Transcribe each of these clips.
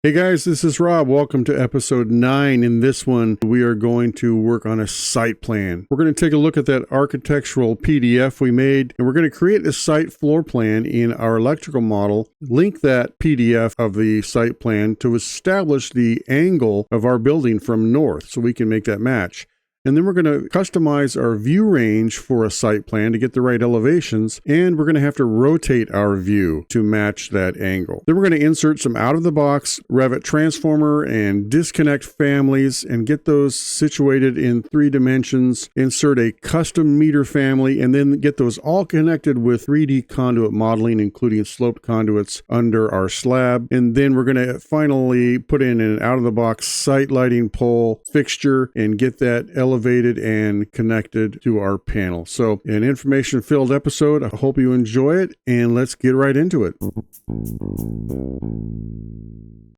Hey guys, this is Rob. Welcome to episode 9. In this one, we are going to work on a site plan. We're going to take a look at that architectural PDF we made, and we're going to create a site floor plan in our electrical model, link that PDF of the site plan to establish the angle of our building from north so we can make that match. And then we're going to customize our view range for a site plan to get the right elevations, and we're going to have to rotate our view to match that angle. Then we're going to insert some out-of-the-box Revit transformer and disconnect families and get those situated in 3 dimensions, insert a custom meter family, and then get those all connected with 3D conduit modeling, including sloped conduits under our slab. And then we're going to finally put in an out-of-the-box site lighting pole fixture and get that elevated and connected to our panel. So an information-filled episode. I hope you enjoy it, and let's get right into it.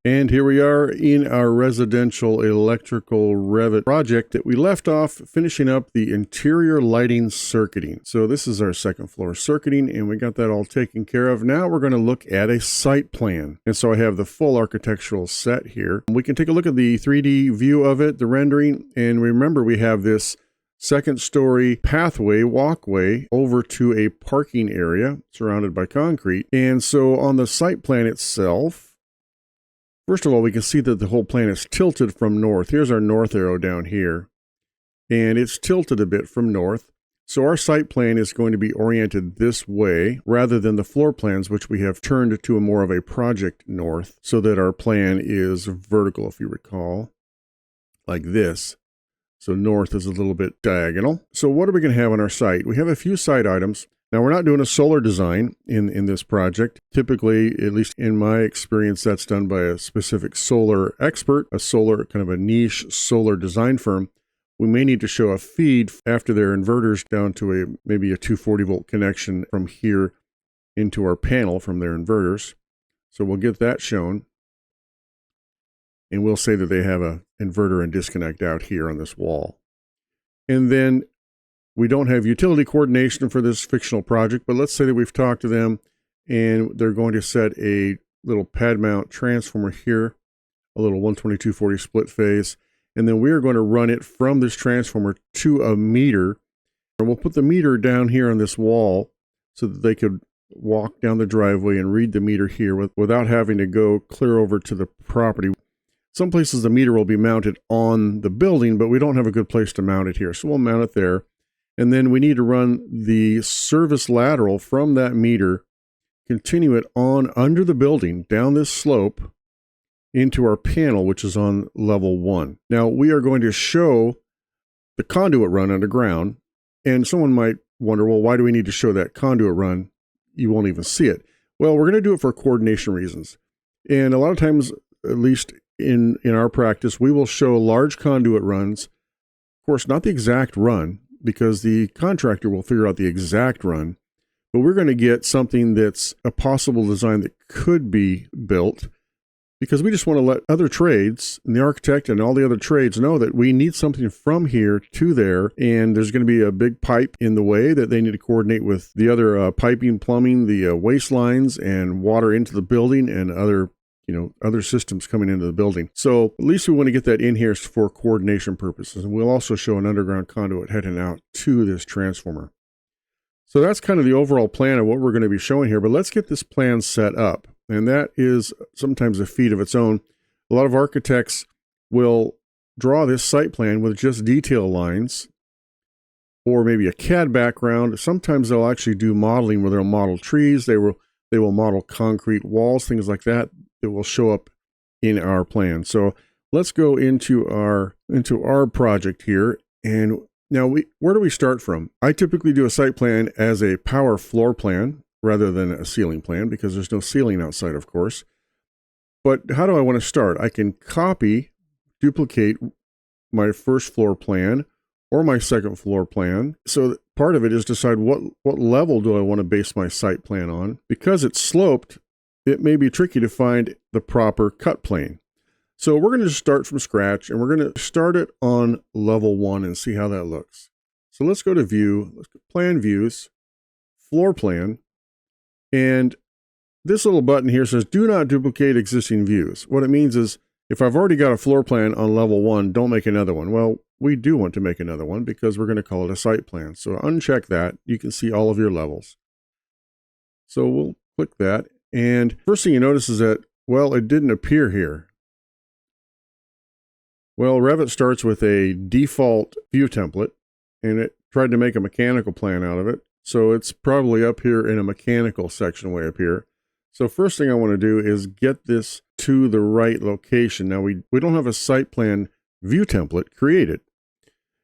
And here we are in our residential electrical Revit project that we left off finishing up the interior lighting circuiting. So this is our second floor circuiting, and we got that all taken care of. Now we're going to look at a site plan. And so I have the full architectural set here. We can take a look at the 3D view of it, the rendering, and remember we have this second story pathway, walkway over to a parking area surrounded by concrete. And so on the site plan itself, first of all, we can see that the whole plan is tilted from north. Here's our north arrow down here, and it's tilted a bit from north. So our site plan is going to be oriented this way rather than the floor plans, which we have turned to a more of a project north so that our plan is vertical, if you recall, like this. So north is a little bit diagonal. So what are we going to have on our site? We have a few site items. Now, we're not doing a solar design in this project. Typically, at least in my experience, that's done by a specific solar expert, a solar kind of a niche solar design firm. We may need to show a feed after their inverters down to maybe a 240 volt connection from here into our panel from their inverters. So we'll get that shown. And we'll say that they have an inverter and disconnect out here on this wall. And then we don't have utility coordination for this fictional project, but let's say that we've talked to them and they're going to set a little pad mount transformer here, a little 122/40 split phase, and then we're going to run it from this transformer to a meter. And we'll put the meter down here on this wall so that they could walk down the driveway and read the meter here without having to go clear over to the property. Some places the meter will be mounted on the building, but we don't have a good place to mount it here. So we'll mount it there. And then we need to run the service lateral from that meter, continue it on under the building, down this slope, into our panel, which is on level 1. Now, we are going to show the conduit run underground. And someone might wonder, well, why do we need to show that conduit run? You won't even see it. Well, we're going to do it for coordination reasons. And a lot of times, at least in our practice, we will show large conduit runs. Of course, not the exact run, because the contractor will figure out the exact run, but we're going to get something that's a possible design that could be built, because we just want to let other trades and the architect and all the other trades know that we need something from here to there, and there's going to be a big pipe in the way that they need to coordinate with the other piping, plumbing, the waste lines, and water into the building, and other systems coming into the building. So at least we want to get that in here for coordination purposes. And we'll also show an underground conduit heading out to this transformer. So that's kind of the overall plan of what we're going to be showing here. But let's get this plan set up. And that is sometimes a feat of its own. A lot of architects will draw this site plan with just detail lines or maybe a CAD background. Sometimes they'll actually do modeling where they'll model trees. They will model concrete walls, things like that. It will show up in our plan. So let's go into our project here. And now where do we start from? I typically do a site plan as a power floor plan rather than a ceiling plan, because there's no ceiling outside, of course. But how do I want to start? I can duplicate my first floor plan or my second floor plan. So part of it is decide what level do I want to base my site plan on. Because it's sloped, it may be tricky to find the proper cut plane. So we're going to just start from scratch, and we're going to start it on level 1 and see how that looks. So let's go to View, let's go Plan Views, Floor Plan, and this little button here says, do not duplicate existing views. What it means is, if I've already got a floor plan on level 1, don't make another one. Well, we do want to make another one because we're going to call it a site plan. So uncheck that. You can see all of your levels. So we'll click that. And first thing you notice is that, well, it didn't appear here. Well, Revit starts with a default view template, and it tried to make a mechanical plan out of it. So it's probably up here in a mechanical section way up here. So first thing I want to do is get this to the right location. Now we don't have a site plan view template created,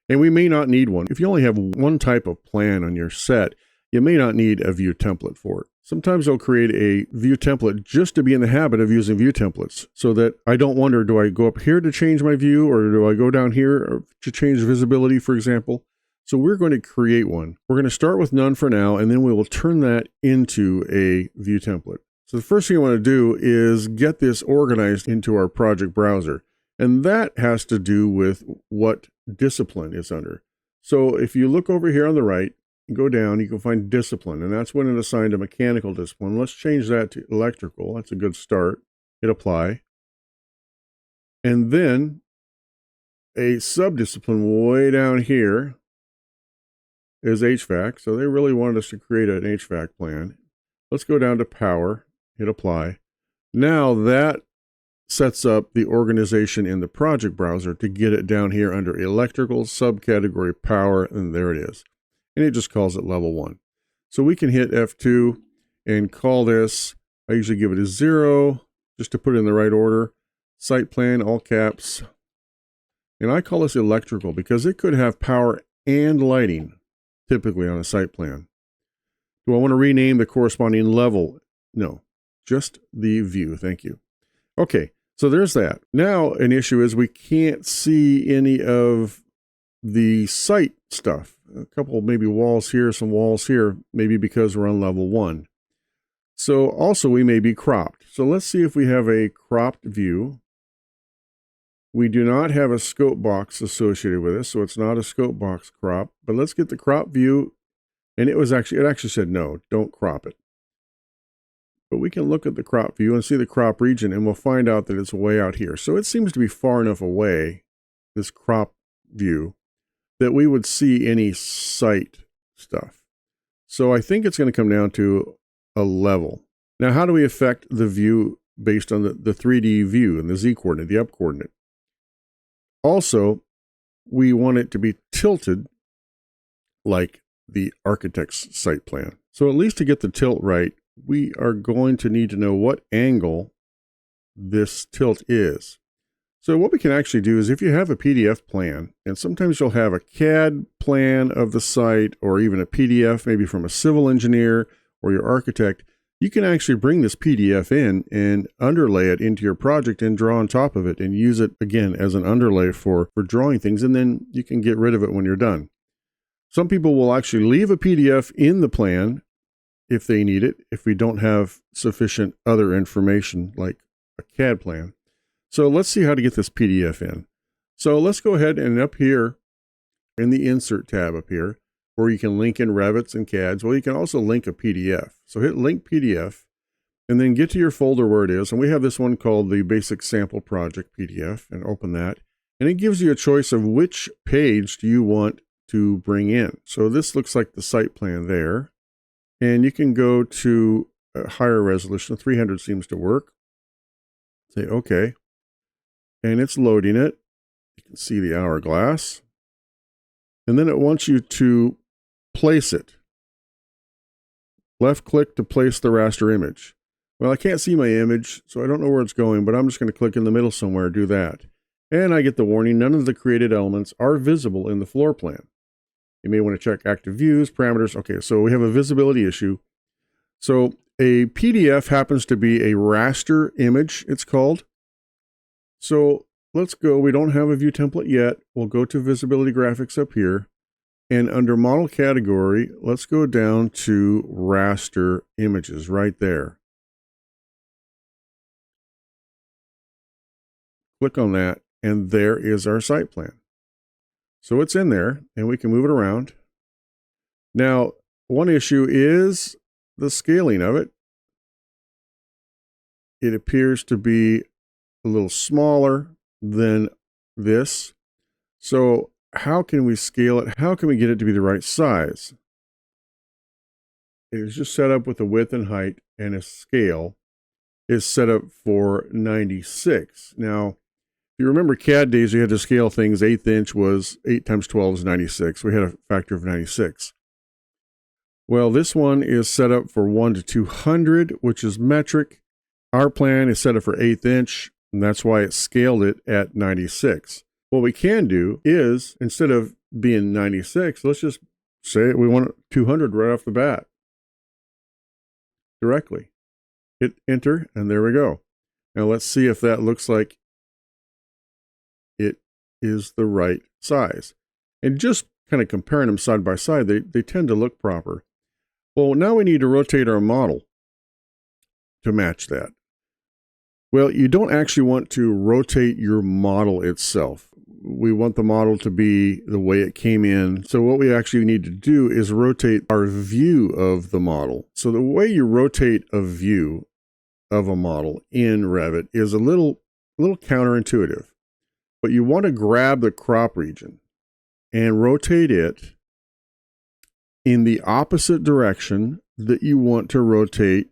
and we may not need one. If you only have one type of plan on your set, you may not need a view template for it. Sometimes they'll create a view template just to be in the habit of using view templates, so that I don't wonder, do I go up here to change my view, or do I go down here to change visibility, for example? So we're going to create one. We're going to start with none for now, and then we will turn that into a view template. So the first thing I want to do is get this organized into our project browser. And that has to do with what discipline is under. So if you look over here on the right, and go down, you can find discipline. And that's when it assigned a mechanical discipline. Let's change that to electrical. That's a good start. Hit apply. And then a subdiscipline way down here is HVAC. So they really wanted us to create an HVAC plan. Let's go down to power. Hit apply. Now that sets up the organization in the project browser to get it down here under electrical, subcategory power, and there it is. And it just calls it level 1. So we can hit F2 and call this, I usually give it a 0 just to put it in the right order. Site plan, all caps. And I call this electrical because it could have power and lighting typically on a site plan. Do I want to rename the corresponding level? No. Just the view. Thank you. Okay, so there's that. Now an issue is we can't see any of the site stuff. A couple maybe walls here, some walls here, maybe because we're on level 1. So also we may be cropped. So let's see if we have a cropped view. We do not have a scope box associated with this, so it's not a scope box crop. But let's get the crop view, and it actually said no, don't crop it. But we can look at the crop view and see the crop region, and we'll find out that it's way out here. So it seems to be far enough away, this crop view, that we would see any site stuff. So I think it's going to come down to a level. Now, how do we affect the view based on the 3D view and the Z coordinate, the up coordinate? Also, we want it to be tilted like the architect's site plan. So at least to get the tilt right, we are going to need to know what angle this tilt is. So what we can actually do is, if you have a PDF plan, and sometimes you'll have a CAD plan of the site, or even a PDF maybe from a civil engineer or your architect, you can actually bring this PDF in and underlay it into your project and draw on top of it and use it again as an underlay for drawing things, and then you can get rid of it when you're done. Some people will actually leave a PDF in the plan if they need it, if we don't have sufficient other information like a CAD plan. So let's see how to get this PDF in. So let's go ahead and up here in the Insert tab up here, where you can link in Revits and CADs, well, you can also link a PDF. So hit Link PDF, and then get to your folder where it is. And we have this one called the Basic Sample Project PDF, and open that. And it gives you a choice of which page do you want to bring in. So this looks like the site plan there. And you can go to a higher resolution. 300 seems to work. Say OK. And it's loading it. You can see the hourglass. And then it wants you to place it. Left click to place the raster image. Well, I can't see my image, so I don't know where it's going, but I'm just going to click in the middle somewhere, do that. And I get the warning, none of the created elements are visible in the floor plan. You may want to check active views, parameters. Okay, so we have a visibility issue. So a PDF happens to be a raster image, it's called. So let's go. We don't have a view template yet. We'll go to visibility graphics up here. And under model category, let's go down to raster images right there. Click on that, and there is our site plan. So it's in there, and we can move it around. Now, one issue is the scaling of it. it appears to be a little smaller than this. So how can we scale it? How can we get it to be the right size? It is just set up with a width and height, and a scale is set up for 96. Now, if you remember CAD days, you had to scale things. 1/8 inch was 8 times 12 is 96. We had a factor of 96. Well, this one is set up for 1 to 200, which is metric. Our plan is set up for 1/8 inch, and that's why it scaled it at 96. What we can do is, instead of being 96, let's just say we want 200 right off the bat. Directly. Hit enter, and there we go. Now let's see if that looks like it is the right size. And just kind of comparing them side by side, they tend to look proper. Well, now we need to rotate our model to match that. Well, you don't actually want to rotate your model itself. We want the model to be the way it came in. So what we actually need to do is rotate our view of the model. So the way you rotate a view of a model in Revit is a little counterintuitive. But you want to grab the crop region and rotate it in the opposite direction that you want to rotate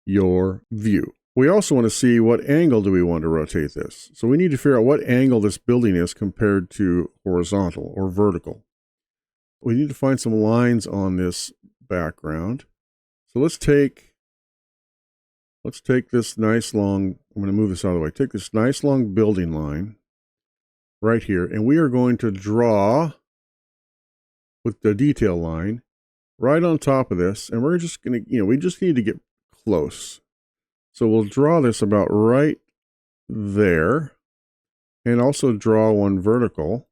your view. We also want to see what angle do we want to rotate this. So we need to figure out what angle this building is compared to horizontal or vertical. We need to find some lines on this background. So let's take this nice long, I'm going to move this out of the way. Take this nice long building line right here, and we are going to draw with the detail line right on top of this, and we're just going to, we just need to get close. So we'll draw this about right there, and also draw one vertical.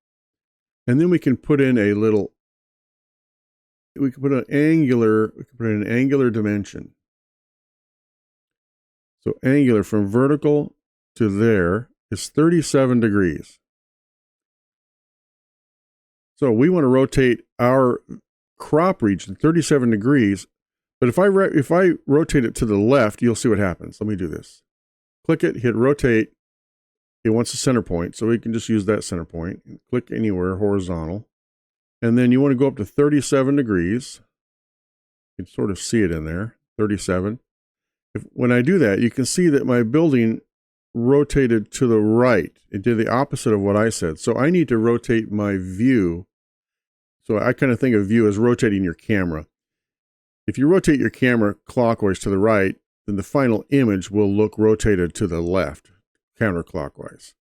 And then we can put in a little, we can put an angular dimension. So angular from vertical to there is 37 degrees. So we want to rotate our crop region 37 degrees. But if I rotate it to the left, you'll see what happens. Let me do this. Click it, hit rotate. It wants a center point, so we can just use that center point. And click anywhere horizontal. And then you want to go up to 37 degrees. You can sort of see it in there, 37. When I do that, you can see that my building rotated to the right. It did the opposite of what I said. So I need to rotate my view. So I kind of think of view as rotating your camera. If you rotate your camera clockwise to the right, then the final image will look rotated to the left, counterclockwise.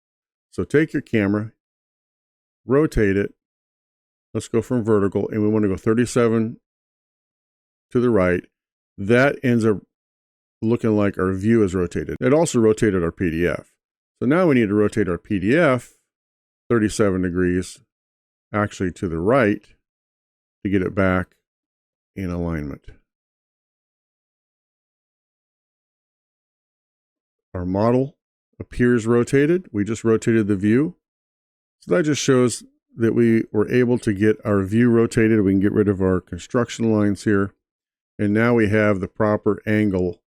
So take your camera, rotate it. Let's go from vertical, and we want to go 37 to the right. That ends up looking like our view is rotated. It also rotated our PDF. So now we need to rotate our PDF 37 degrees, actually to the right, to get it back in alignment. Our model appears rotated. We just rotated the view. So that just shows that we were able to get our view rotated. We can get rid of our construction lines here. And now we have the proper angle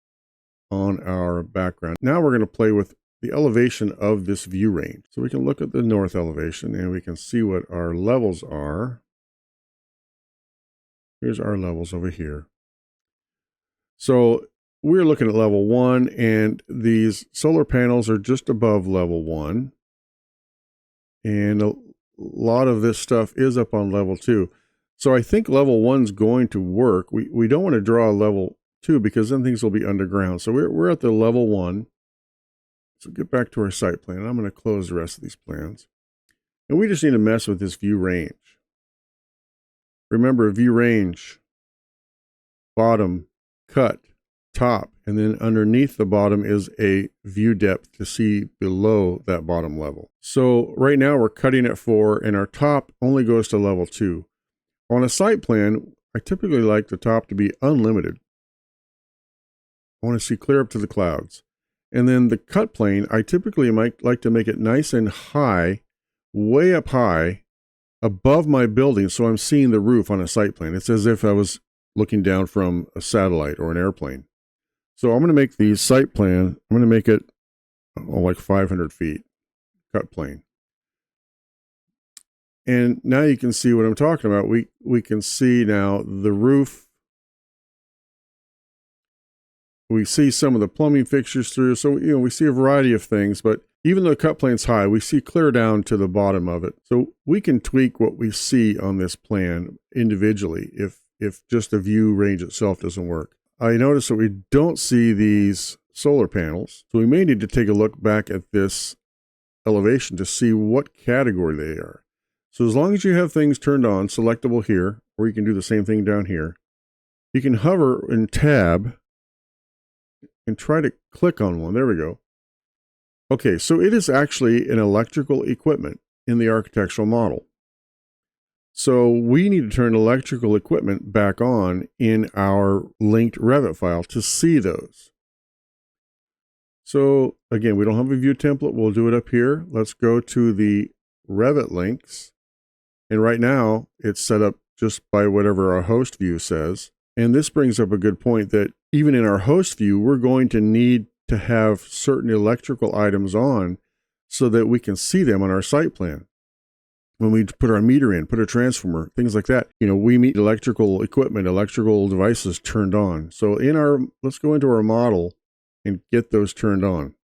on our background. Now we're going to play with the elevation of this view range. So we can look at the north elevation and we can see what our levels are. Here's our levels over here. So we're looking at level 1, and these solar panels are just above level 1. And a lot of this stuff is up on level 2. So I think level 1's going to work. We don't want to draw a level 2 because then things will be underground. So we're at the level 1. So get back to our site plan. I'm going to close the rest of these plans. And we just need to mess with this view range. Remember, view range, bottom, cut, top, and then underneath the bottom is a view depth to see below that bottom level. So right now we're cutting at 4, and our top only goes to level 2. On a site plan, I typically like the top to be unlimited. I want to see clear up to the clouds. And then the cut plane, I typically might like to make it nice and high, way up high, above my building, so I'm seeing the roof on a site plan. It's as if I was looking down from a satellite or an airplane. So I'm going to make the site plan, I'm going to make it like 500 feet cut plane. And now you can see what I'm talking about. We can see now the roof. We see some of the plumbing fixtures through. So, we see a variety of things, but even though the cut plane's high, we see clear down to the bottom of it. So we can tweak what we see on this plan individually if just the view range itself doesn't work. I notice that we don't see these solar panels. So we may need to take a look back at this elevation to see what category they are. So as long as you have things turned on, selectable here, or you can do the same thing down here, you can hover and tab and try to click on one. There we go. Okay, so it is actually an electrical equipment in the architectural model. So we need to turn electrical equipment back on in our linked Revit file to see those. So again, we don't have a view template. We'll do it up here. Let's go to the Revit links. And right now it's set up just by whatever our host view says. And this brings up a good point that even in our host view, we're going to need to have certain electrical items on so that we can see them on our site plan. When we put our meter in, put a transformer, things like that, we need electrical equipment, electrical devices turned on. So let's go into our model and get those turned on.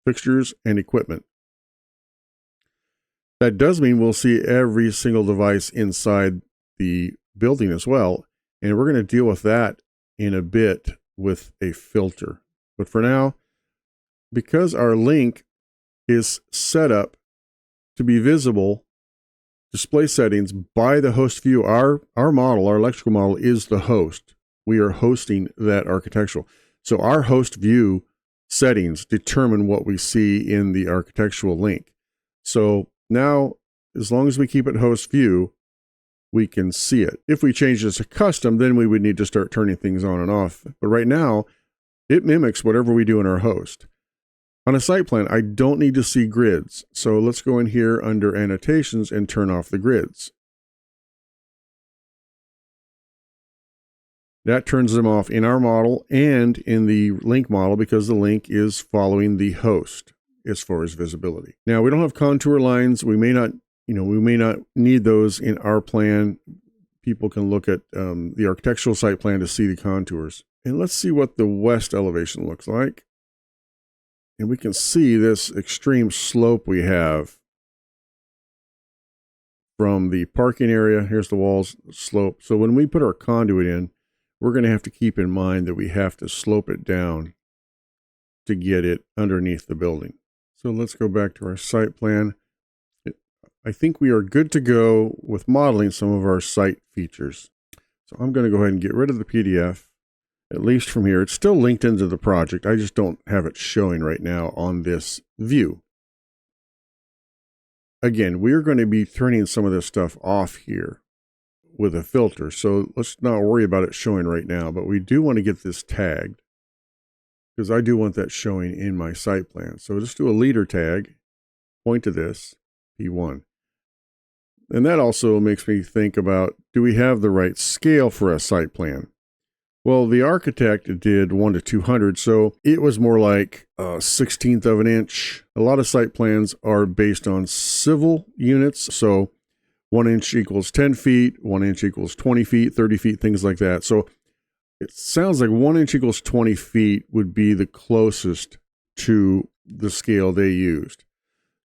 Fixtures and equipment. That does mean we'll see every single device inside the building as well. And we're going to deal with that in a bit with a filter. But for now, because our link is set up to be visible, display settings by the host view, our model, our electrical model is the host. We are hosting that architectural. So our host view settings determine what we see in the architectural link. So now, as long as we keep it host view, we can see it. If we change this to custom, then we would need to start turning things on and off. But right now, it mimics whatever we do in our host. On a site plan, I don't need to see grids. So let's go in here under annotations and turn off the grids. That turns them off in our model and in the link model because the link is following the host as far as visibility. Now, we don't have contour lines. We may not need those in our plan. People can look at the architectural site plan to see the contours. And let's see what the west elevation looks like. And we can see this extreme slope we have from the parking area. Here's the walls slope. So when we put our conduit in, we're going to have to keep in mind that we have to slope it down to get it underneath the building. So let's go back to our site plan. I think we are good to go with modeling some of our site features. So I'm going to go ahead and get rid of the PDF, at least from here. It's still linked into the project. I just don't have it showing right now on this view. Again, we're going to be turning some of this stuff off here with a filter. So let's not worry about it showing right now, but we do want to get this tagged because I do want that showing in my site plan. So just do a leader tag, point to this, P1. And that also makes me think about, do we have the right scale for a site plan? Well, the architect did 1 to 200, so it was more like a 1/16 of an inch. A lot of site plans are based on civil units, so 1 inch equals 10 feet, 1 inch equals 20 feet, 30 feet, things like that. So it sounds like 1 inch equals 20 feet would be the closest to the scale they used.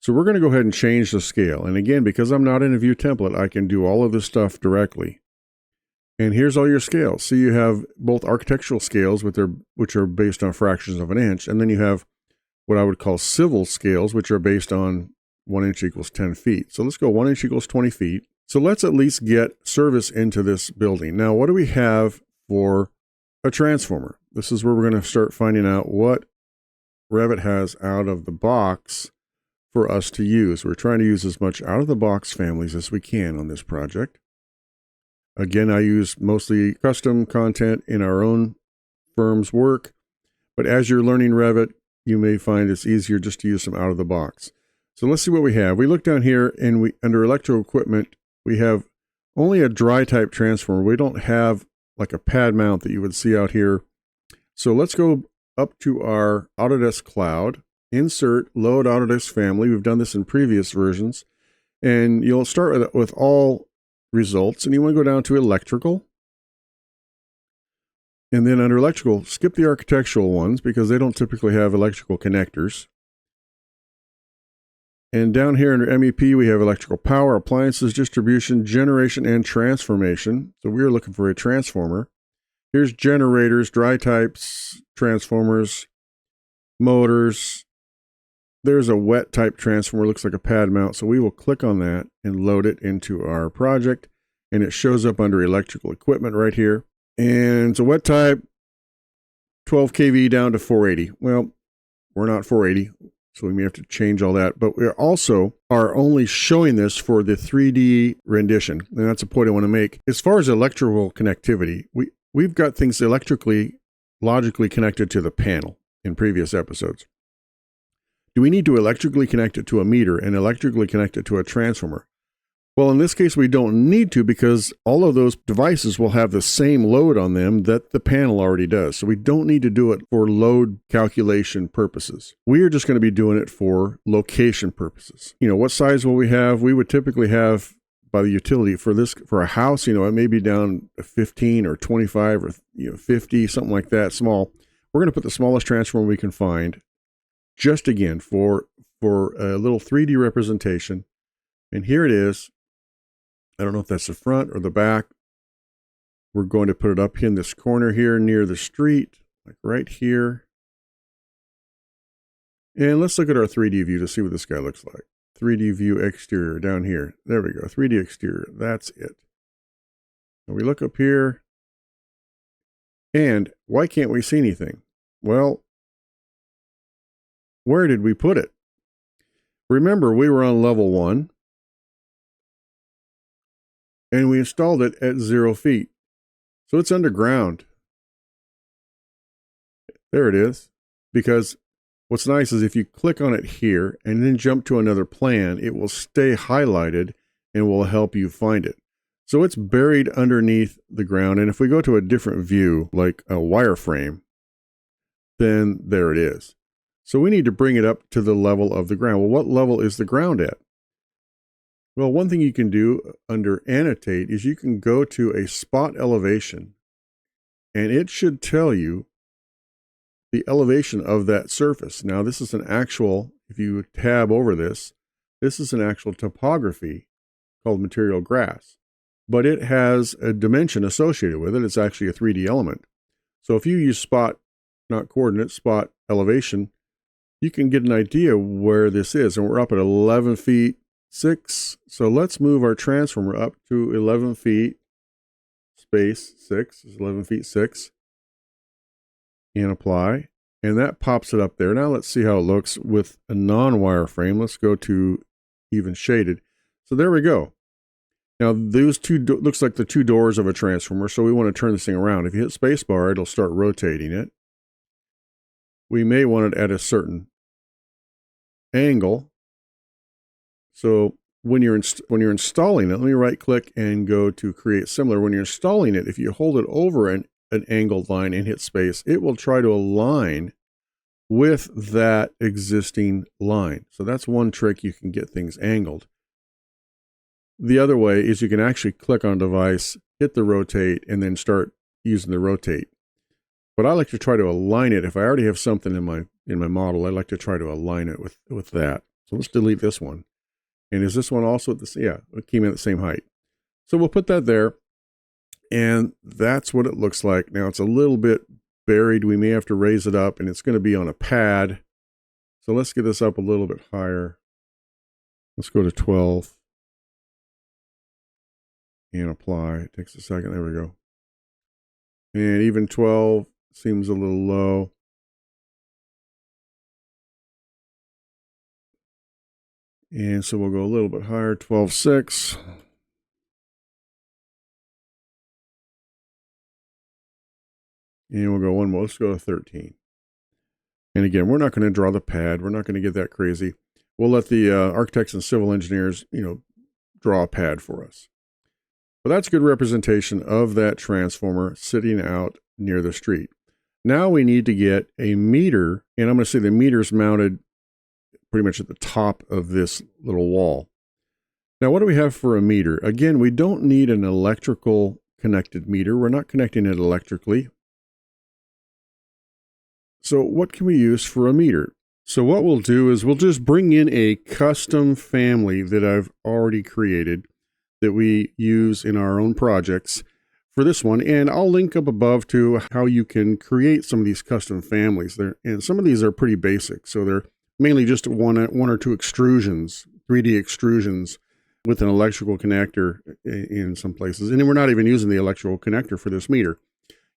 So we're going to go ahead and change the scale. And again, because I'm not in a view template, I can do all of this stuff directly. And here's all your scales. So you have both architectural scales, which are based on fractions of an inch, and then you have what I would call civil scales, which are based on 1 inch equals 10 feet. So let's go 1 inch equals 20 feet. So let's at least get service into this building. Now, what do we have for a transformer? This is where we're going to start finding out what Revit has out of the box for us to use. We're trying to use as much out of the box families as we can on this project. Again, I use mostly custom content in our own firm's work, but as you're learning Revit, you may find it's easier just to use some out of the box. So let's see what we have. We look down here and under electrical equipment, we have only a dry type transformer. We don't have like a pad mount that you would see out here So let's go up to our Autodesk Cloud, insert, load Autodesk family. We've done this in previous versions. And you'll start with all results, and you want to go down to electrical. And then under electrical, skip the architectural ones because they don't typically have electrical connectors. And down here under MEP, we have electrical power, appliances, distribution, generation, and transformation. So we're looking for a transformer. Here's generators, dry types, transformers, motors. There's a wet type transformer, looks like a pad mount. So we will click on that and load it into our project. And it shows up under electrical equipment right here. And it's a wet type, 12 kV down to 480. Well, we're not 480. So we may have to change all that, but we also are only showing this for the 3D rendition. And that's a point I want to make. As far as electrical connectivity, we've got things electrically, logically connected to the panel in previous episodes. Do we need to electrically connect it to a meter and electrically connect it to a transformer? Well, in this case, we don't need to because all of those devices will have the same load on them that the panel already does. So we don't need to do it for load calculation purposes. We are just going to be doing it for location purposes. You know, what size will we have? We would typically have by the utility for a house, you know, it may be down to 15 or 25 or 50, something like that, small. We're going to put the smallest transformer we can find just again for a little 3D representation. And here it is. I don't know if that's the front or the back. We're going to put it up in this corner here near the street, like right here. And let's look at our 3D view to see what this guy looks like. 3D view exterior down here. There we go. 3D exterior. That's it. And we look up here. And why can't we see anything? Well, where did we put it? Remember, we were on level 1. And we installed it at 0 feet. So it's underground. There it is. Because what's nice is if you click on it here and then jump to another plan, it will stay highlighted and will help you find it. So it's buried underneath the ground. And if we go to a different view, like a wireframe, then there it is. So we need to bring it up to the level of the ground. Well, what level is the ground at? Well, one thing you can do under annotate is you can go to a spot elevation and it should tell you the elevation of that surface. Now, this is an actual, if you tab over this is an actual topography called material grass, but it has a dimension associated with it. It's actually a 3D element. So if you use spot, not coordinate, spot elevation, you can get an idea where this is. And we're up at 11 feet. 6. So let's move our transformer up to 11 feet, space 6 is 11 feet 6, and apply. And that pops it up there. Now let's see how it looks with a non-wireframe. Let's go to even shaded. So there we go. Now those two looks like the two doors of a transformer. So we want to turn this thing around. If you hit spacebar, it'll start rotating it. We may want it at a certain angle. So when you're installing it, let me right click and go to create similar. When you're installing it, if you hold it over an angled line and hit space, it will try to align with that existing line. So that's one trick you can get things angled. The other way is you can actually click on device, hit the rotate, and then start using the rotate. But I like to try to align it. If I already have something in my model, I like to try to align it with that. So let's delete this one. And is this one also at the same? Yeah, it came in at the same height. So we'll put that there. And that's what it looks like. Now it's a little bit buried. We may have to raise it up and it's going to be on a pad. So let's get this up a little bit higher. Let's go to 12 and apply. It takes a second. There we go. And even 12 seems a little low. And so we'll go a little bit higher, 12.6. And we'll go one more. Let's go to 13. And again, we're not going to draw the pad. We're not going to get that crazy. We'll let the architects and civil engineers, draw a pad for us. But that's a good representation of that transformer sitting out near the street. Now we need to get a meter, and I'm going to say the meter is mounted pretty much at the top of this little wall. Now, what do we have for a meter? Again, we don't need an electrical connected meter. We're not connecting it electrically. So what can we use for a meter? So what we'll do is we'll just bring in a custom family that I've already created that we use in our own projects for this one. And I'll link up above to how you can create some of these custom families there. And some of these are pretty basic. So they're mainly just one or two extrusions, 3D extrusions with an electrical connector in some places. And we're not even using the electrical connector for this meter.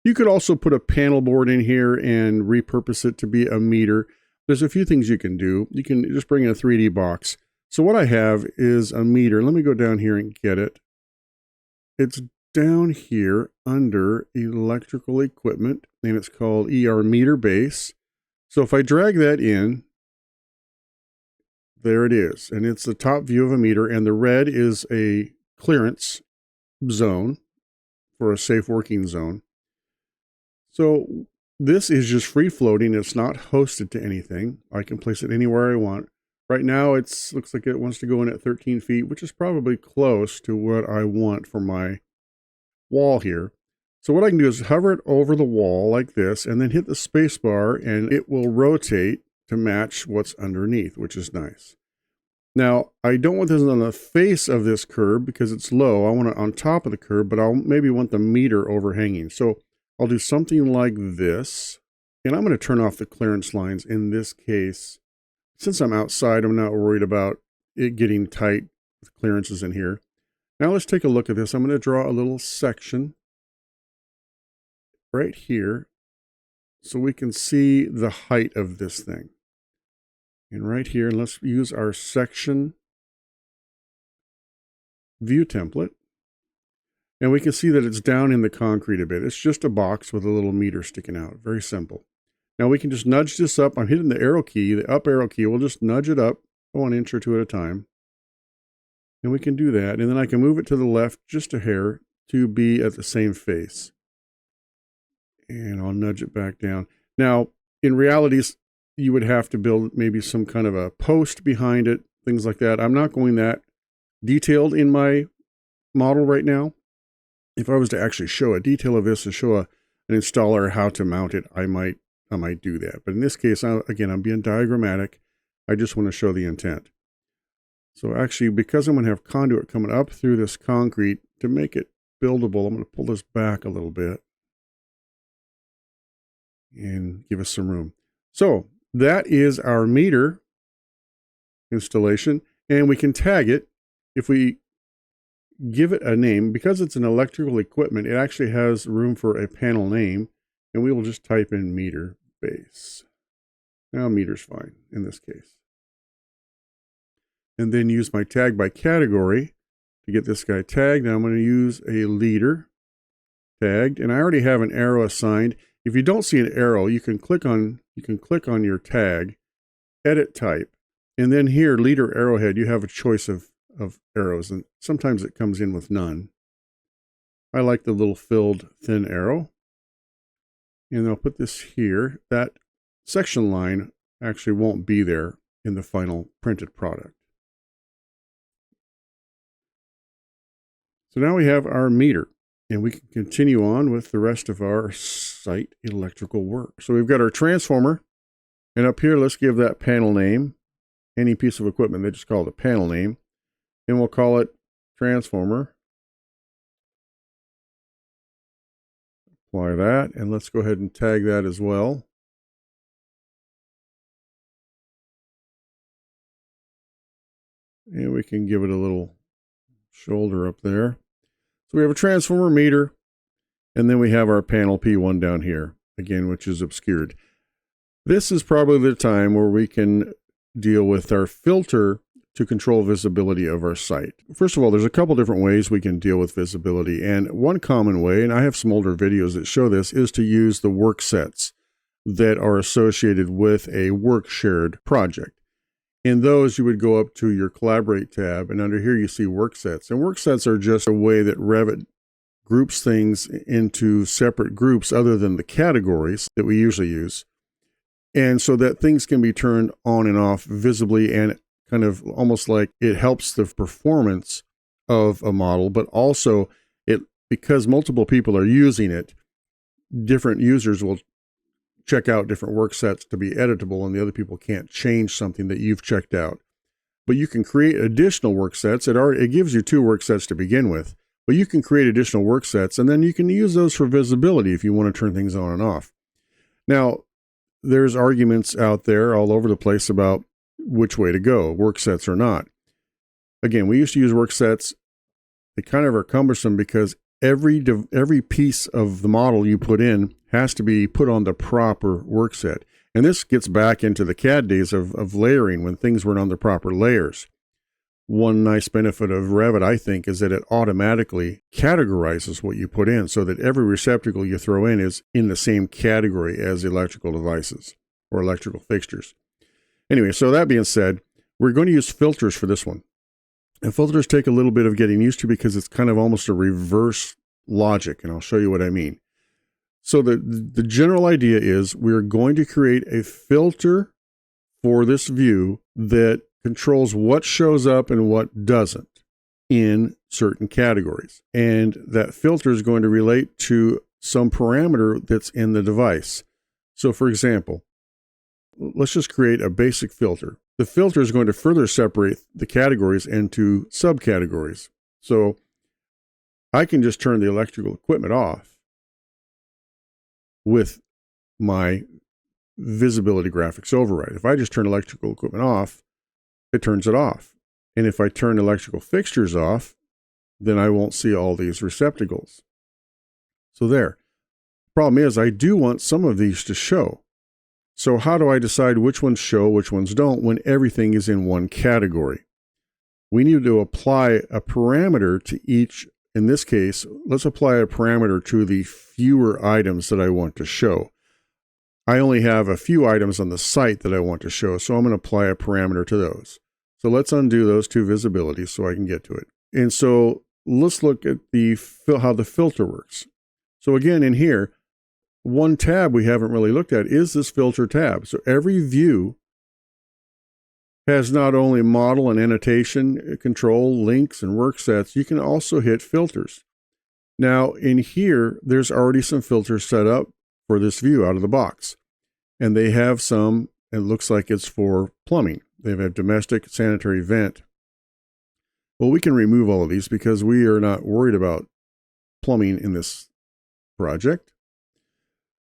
You could also put a panel board in here and repurpose it to be a meter. There's a few things you can do. You can just bring in a 3D box. So what I have is a meter. Let me go down here and get it. It's down here under electrical equipment, and it's called ER meter base. So if I drag that in, there it is. And it's the top view of a meter, and the red is a clearance zone for a safe working zone. So this is just free floating. It's not hosted to anything. I can place it anywhere I want. Right now it looks like it wants to go in at 13 feet, which is probably close to what I want for my wall here. So what I can do is hover it over the wall like this and then hit the space bar, and it will rotate to match what's underneath, which is nice. Now, I don't want this on the face of this curb because it's low. I want it on top of the curb, but I'll maybe want the meter overhanging. So I'll do something like this, and I'm going to turn off the clearance lines in this case. Since I'm outside, I'm not worried about it getting tight with clearances in here. Now let's take a look at this. I'm going to draw a little section right here so we can see the height of this thing. And right here, let's use our section view template. And we can see that it's down in the concrete a bit. It's just a box with a little meter sticking out. Very simple. Now we can just nudge this up. I'm hitting the arrow key, the up arrow key. We'll just nudge it up 1 inch or 2 at a time. And we can do that. And then I can move it to the left just a hair to be at the same face. And I'll nudge it back down. Now, in reality, you would have to build maybe some kind of a post behind it, things like that. I'm not going that detailed in my model right now. If I was to actually show a detail of this and show an installer how to mount it, I might do that. But in this case, again, I'm being diagrammatic. I just want to show the intent. So actually, because I'm going to have conduit coming up through this concrete to make it buildable, I'm going to pull this back a little bit and give us some room. So that is our meter installation, and we can tag it. If we give it a name, because it's an electrical equipment, it actually has room for a panel name, and we will just type in meter base. Now meter's fine in this case. And then use my tag by category to get this guy tagged. Now I'm going to use a leader tagged, and I already have an arrow assigned. If you don't see an arrow, you can click on your tag, edit type, and then here, leader arrowhead, you have a choice of arrows, and sometimes it comes in with none. I like the little filled thin arrow. And I'll put this here. That section line actually won't be there in the final printed product. So now we have our meter, and we can continue on with the rest of our site electrical work. So we've got our transformer, and up here, let's give that panel name. Any piece of equipment, they just call it a panel name. And we'll call it transformer. Apply that, and let's go ahead and tag that as well. And we can give it a little shoulder up there. So we have a transformer meter, and then we have our panel P1 down here, again, which is obscured. This is probably the time where we can deal with our filter to control visibility of our site. First of all, there's a couple different ways we can deal with visibility, and one common way, and I have some older videos that show this, is to use the work sets that are associated with a work shared project. In those, you would go up to your Collaborate tab, and under here you see work sets. And work sets are just a way that Revit groups things into separate groups other than the categories that we usually use. And so that things can be turned on and off visibly, and kind of almost like it helps the performance of a model, but also because multiple people are using it, different users will check out different work sets to be editable, and the other people can't change something that you've checked out. But you can create additional work sets. It gives you 2 work sets to begin with, but you can create additional work sets, and then you can use those for visibility if you want to turn things on and off. Now, there's arguments out there all over the place about which way to go, work sets or not. Again, we used to use work sets. They kind of are cumbersome because every piece of the model you put in has to be put on the proper work set. And this gets back into the CAD days of layering, when things weren't on the proper layers. One nice benefit of Revit, I think, is that it automatically categorizes what you put in so that every receptacle you throw in is in the same category as electrical devices or electrical fixtures. Anyway, so that being said, we're going to use filters for this one. And filters take a little bit of getting used to because it's kind of almost a reverse logic, and I'll show you what I mean. So the general idea is we're going to create a filter for this view that controls what shows up and what doesn't in certain categories. And that filter is going to relate to some parameter that's in the device. So for example, let's just create a basic filter. The filter is going to further separate the categories into subcategories. So I can just turn the electrical equipment off with my visibility graphics override. If I just turn electrical equipment off, it turns it off. And if I turn electrical fixtures off, then I won't see all these receptacles. So there. Problem is, I do want some of these to show. So how do I decide which ones show, which ones don't, when everything is in one category? We need to apply a parameter to each. In this case, let's apply a parameter to the fewer items that I want to show. I only have a few items on the site that I want to show, so I'm going to apply a parameter to those. So let's undo those 2 visibilities so I can get to it. And so let's look at how the filter works. So again, in here, one tab we haven't really looked at is this filter tab. So every view has not only model and annotation control, links, and work sets, you can also hit filters. Now in here, there's already some filters set up for this view out of the box. And they have some, it looks like it's for plumbing. They have domestic, sanitary, vent. Well, we can remove all of these because we are not worried about plumbing in this project.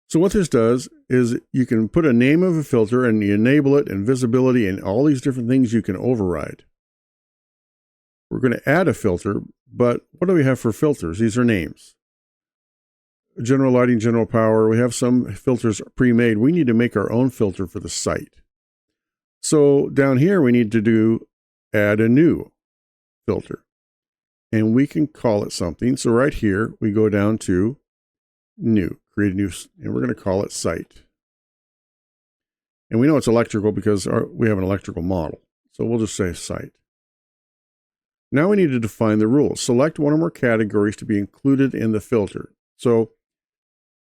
So what this does is you can put a name of a filter and you enable it and visibility and all these different things you can override. We're going to add a filter, but what do we have for filters? These are names. General lighting, general power. We have some filters pre-made. We need to make our own filter for the site. So down here, we need to add a new filter. And we can call it something. So right here, we go down to new, create a new, and we're going to call it site. And we know it's electrical because we have an electrical model. So we'll just say site. Now we need to define the rules. Select one or more categories to be included in the filter. So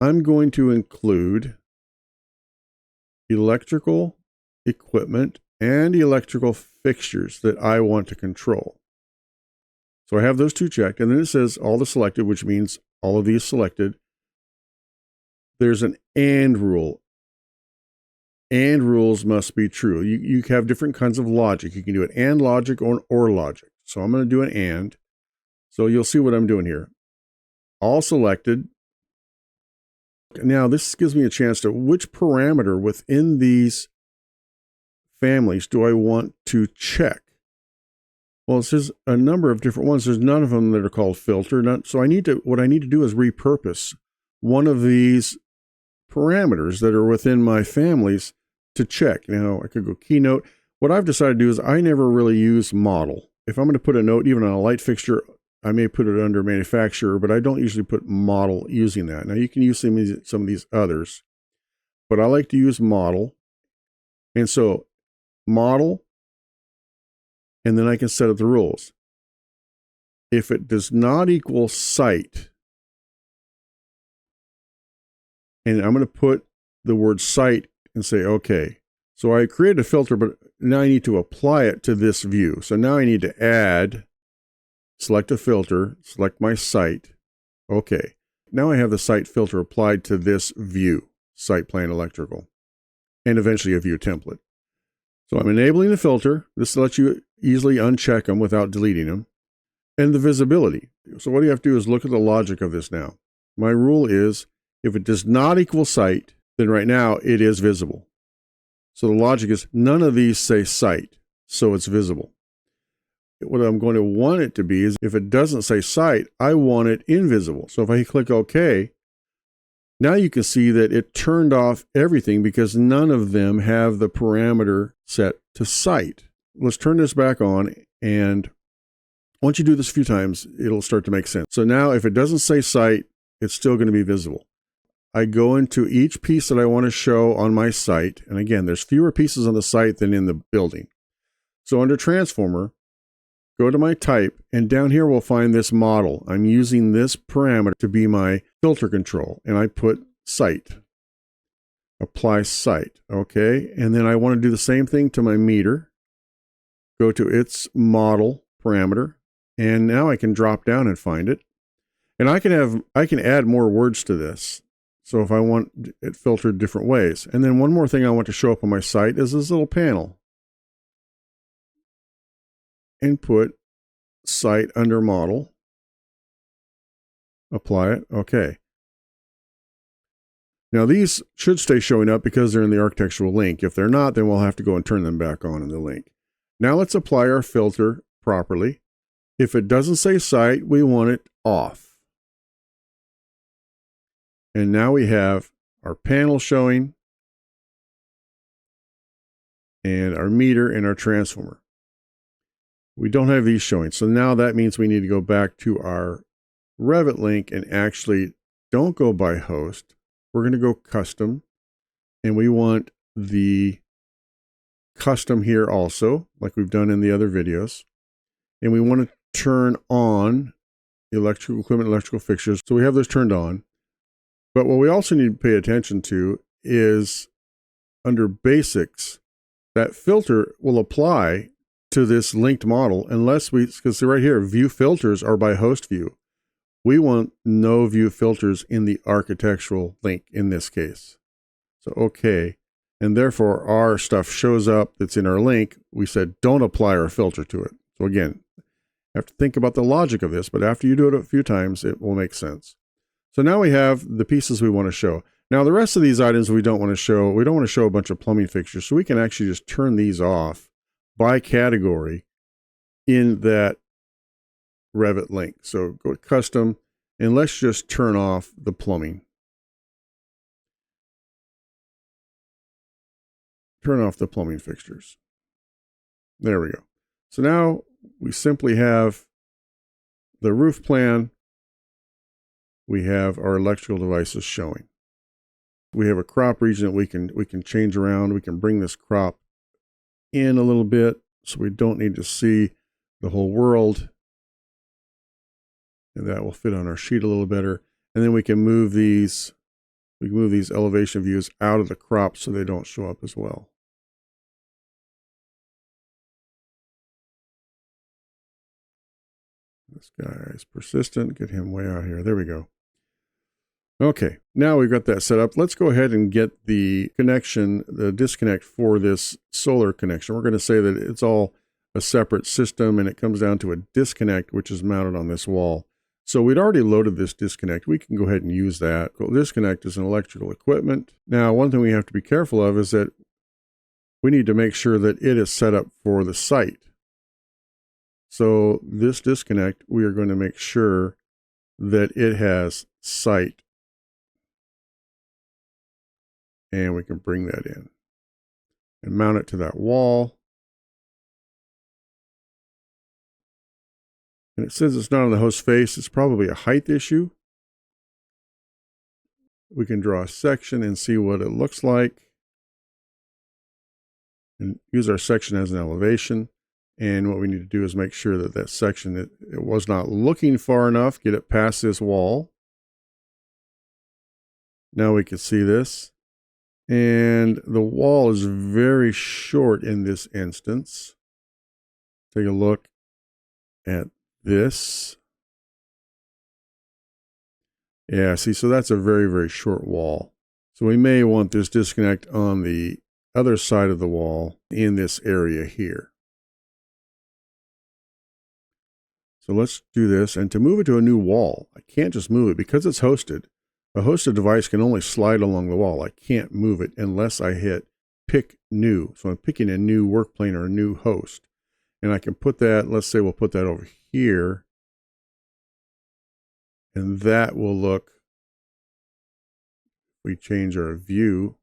I'm going to include electrical equipment and electrical fixtures that I want to control. So I have those 2 checked, and then it says all the selected, which means all of these selected. There's an AND rule. AND rules must be true. You have different kinds of logic. You can do an AND logic or logic. So I'm going to do an AND. So you'll see what I'm doing here. All selected. Now this gives me a chance to which parameter within these families do I want to check? Well, it says a number of different ones. There's none of them that are called filter. So what I need to do is repurpose one of these parameters that are within my families to check. Now I could go keynote. What I've decided to do is I never really use model. If I'm going to put a note even on a light fixture, I may put it under manufacturer, but I don't usually put model using that. Now you can use some of these others, but I like to use model. And so model, and then I can set up the rules. If it does not equal site, And I'm going to put the word site and say, okay. So I created a filter, but now I need to apply it to this view. So now I need to add, select a filter, select my site. Okay. Now I have the site filter applied to this view, site plan electrical, and eventually a view template. So I'm enabling the filter. This lets you easily uncheck them without deleting them. And the visibility. So what you have to do is look at the logic of this now. My rule is if it does not equal site, then right now it is visible. So the logic is none of these say site, so it's visible. What I'm going to want it to be is if it doesn't say site, I want it invisible. So if I click OK, now you can see that it turned off everything because none of them have the parameter set to site. Let's turn this back on, and once you do this a few times, it'll start to make sense. So now if it doesn't say site, it's still going to be visible. I go into each piece that I want to show on my site. And again, there's fewer pieces on the site than in the building. So under transformer, go to my type, and down here we'll find this model. I'm using this parameter to be my filter control, and I put site. Apply site. Okay. And then I want to do the same thing to my meter. Go to its model parameter. And now I can drop down and find it. And I can add more words to this. So if I want it filtered different ways. And then one more thing I want to show up on my site is this little panel. And put site under model. Apply it. Okay. Now these should stay showing up because they're in the architectural link. If they're not, then we'll have to go and turn them back on in the link. Now let's apply our filter properly. If it doesn't say site, we want it off. And now we have our panel showing and our meter and our transformer. We don't have these showing. So now that means we need to go back to our Revit link and actually don't go by host. We're going to go custom, and we want the custom here also, like we've done in the other videos. And we want to turn on electrical equipment, electrical fixtures. So we have those turned on. But what we also need to pay attention to is under basics, that filter will apply to this linked model unless because right here, view filters are by host view. We want no view filters in the architectural link in this case. So, okay. And therefore our stuff shows up that's in our link. We said, don't apply our filter to it. So again, you have to think about the logic of this, but after you do it a few times, it will make sense. So now we have the pieces we want to show. Now the rest of these items we don't want to show. We don't want to show a bunch of plumbing fixtures. So we can actually just turn these off by category in that Revit link. So go to custom, and let's just turn off the plumbing. Turn off the plumbing fixtures. There we go. So now we simply have the roof plan. We have our electrical devices showing. We have a crop region that we can change around. We can bring this crop in a little bit so we don't need to see the whole world. And that will fit on our sheet a little better. And then we can move these elevation views out of the crop so they don't show up as well. This guy is persistent. Get him way out here. There we go. Okay, now we've got that set up. Let's go ahead and get the connection, the disconnect for this solar connection. We're going to say that it's all a separate system and it comes down to a disconnect, which is mounted on this wall. So we'd already loaded this disconnect. We can go ahead and use that. Disconnect is an electrical equipment. Now, one thing we have to be careful of is that we need to make sure that it is set up for the site. So this disconnect, we are going to make sure that it has site. And we can bring that in and mount it to that wall. And it says it's not on the host face. It's probably a height issue. We can draw a section and see what it looks like. And use our section as an elevation. And what we need to do is make sure that that section, it was not looking far enough, get it past this wall. Now we can see this. And the wall is very short in this instance. Take a look at this. Yeah, see, so that's a very, very short wall. So we may want this disconnect on the other side of the wall in this area here. So let's do this. And to move it to a new wall, I can't just move it because it's hosted. A hosted device can only slide along the wall. I can't move it unless I hit pick new. So I'm picking a new work plane or a new host. And I can put that, let's say we'll put that over here. And that will look, we change our view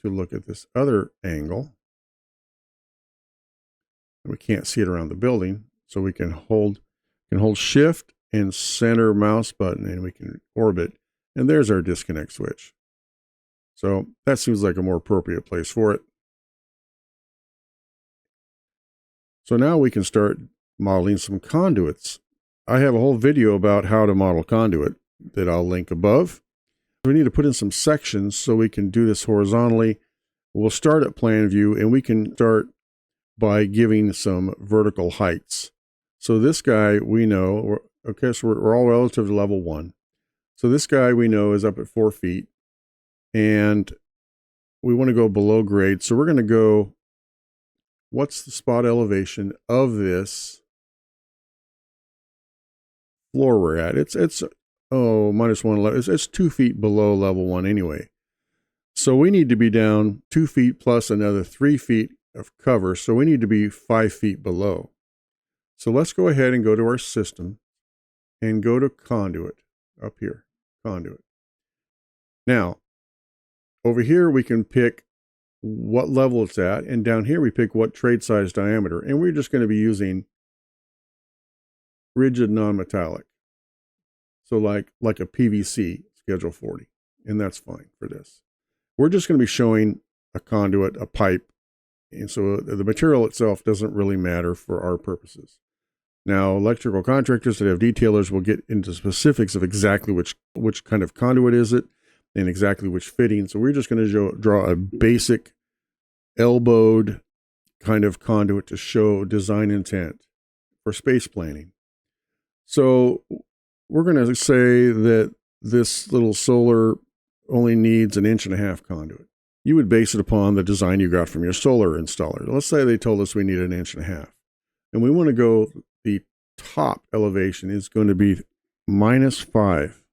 to look at this other angle. And we can't see it around the building. So we can hold shift and center mouse button and we can orbit. And there's our disconnect switch. So that seems like a more appropriate place for it. So now we can start modeling some conduits. I have a whole video about how to model conduit that I'll link above. We need to put in some sections so we can do this horizontally. We'll start at plan view and we can start by giving some vertical heights. So this guy we know, okay, so we're all relative to level 1. So this guy we know is up at 4 feet and we want to go below grade. So we're going to go, what's the spot elevation of this floor we're at? It's -1 level. It's 2 feet below level 1 anyway. So we need to be down 2 feet plus another 3 feet of cover. So we need to be 5 feet below. So let's go ahead and go to our system and go to conduit up here, conduit. Now, over here we can pick what level it's at, and down here we pick what trade size diameter, and we're just going to be using rigid non-metallic. So like a PVC schedule 40, and that's fine for this. We're just going to be showing a conduit, a pipe, and so the material itself doesn't really matter for our purposes. Now, electrical contractors that have detailers will get into specifics of exactly which kind of conduit is it and exactly which fitting. So we're just going to draw a basic elbowed kind of conduit to show design intent for space planning. So we're going to say that this little solar only needs 1.5 inch conduit. You would base it upon the design you got from your solar installer. Let's say they told us we need 1.5 inches. And we want to go, the top elevation is going to be -5.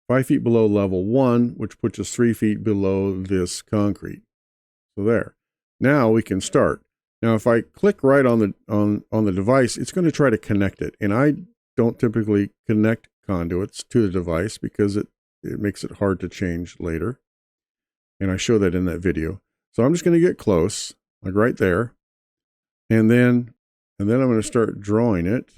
5 feet below level 1, which puts us 3 feet below this concrete. So there. Now we can start. Now if I click right on the device, it's going to try to connect it. And I don't typically connect conduits to the device because it makes it hard to change later. And I show that in that video. So I'm just going to get close, like right there. And then I'm going to start drawing it.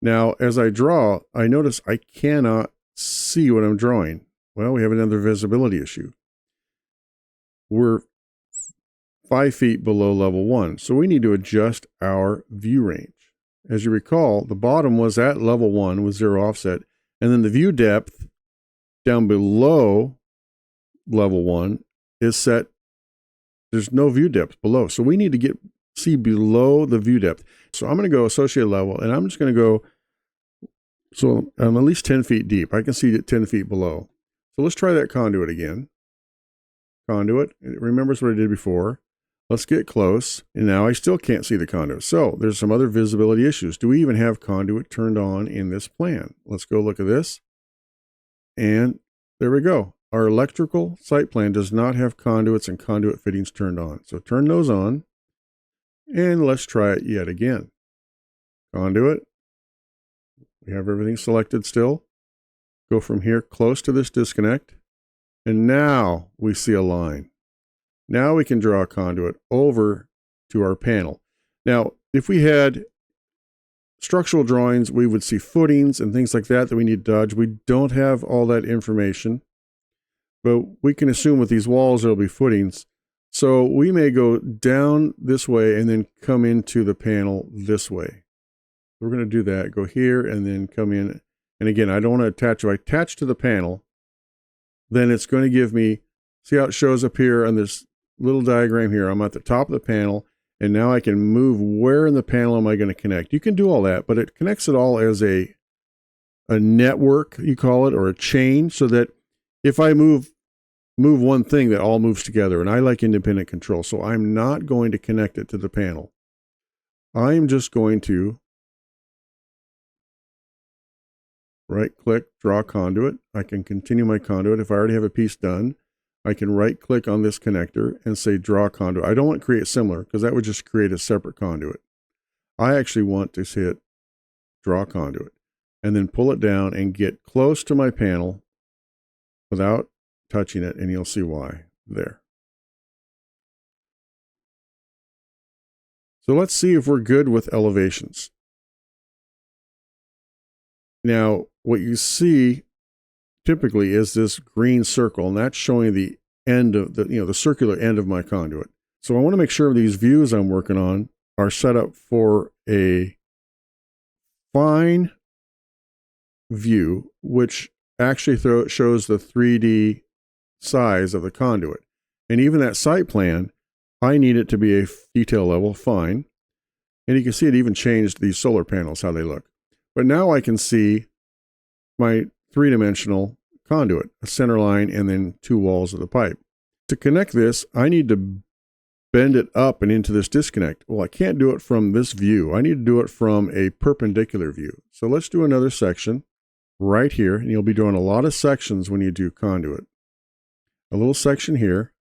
Now, as I draw, I notice I cannot see what I'm drawing. Well, we have another visibility issue. We're 5 feet below level 1, so we need to adjust our view range. As you recall, the bottom was at level 1 with 0 offset, and then the view depth down below level 1 is set. There's no view depth below, so we need to see below the view depth. So I'm going to go associate level, and I'm just going to go, so I'm at least 10 feet deep. I can see it 10 feet below. So let's try that conduit again. Conduit, it remembers what I did before. Let's get close, and now I still can't see the conduit. So there's some other visibility issues. Do we even have conduit turned on in this plan? Let's go look at this. And there we go. Our electrical site plan does not have conduits and conduit fittings turned on. So turn those on, and let's try it yet again. Conduit. We have everything selected still. Go from here close to this disconnect. And now we see a line. Now we can draw a conduit over to our panel. Now, if we had structural drawings, we would see footings and things like that we need to dodge. We don't have all that information, but we can assume with these walls there'll be footings. So we may go down this way and then come into the panel this way. We're going to do that. Go here and then come in And again, I don't want to attach. If I attach to the panel, then it's going to give me, see how it shows up here on this little diagram here. I'm at the top of the panel, and now I can move where in the panel am I going to connect. You can do all that, but it connects it all as a network, you call it, or a chain, so that if I move one thing, that all moves together. And I like independent control, so I'm not going to connect it to the panel. I'm just going to right-click, draw conduit. I can continue my conduit. If I already have a piece done, I can right-click on this connector and say draw conduit. I don't want to create similar, because that would just create a separate conduit. I actually want to hit draw conduit and then pull it down and get close to my panel without touching it, and you'll see why there. So let's see if we're good with elevations. Now, what you see typically is this green circle, and that's showing the end of the circular end of my conduit. So I want to make sure these views I'm working on are set up for a fine view, which actually shows the 3D size of the conduit. And even that site plan, I need it to be a detail level fine. And you can see it even changed these solar panels, how they look. But now I can see my three-dimensional conduit, a center line, and then two walls of the pipe. To connect this, I need to bend it up and into this disconnect. Well, I can't do it from this view. I need to do it from a perpendicular view. So let's do another section right here, and you'll be doing a lot of sections when you do conduit. A little section here.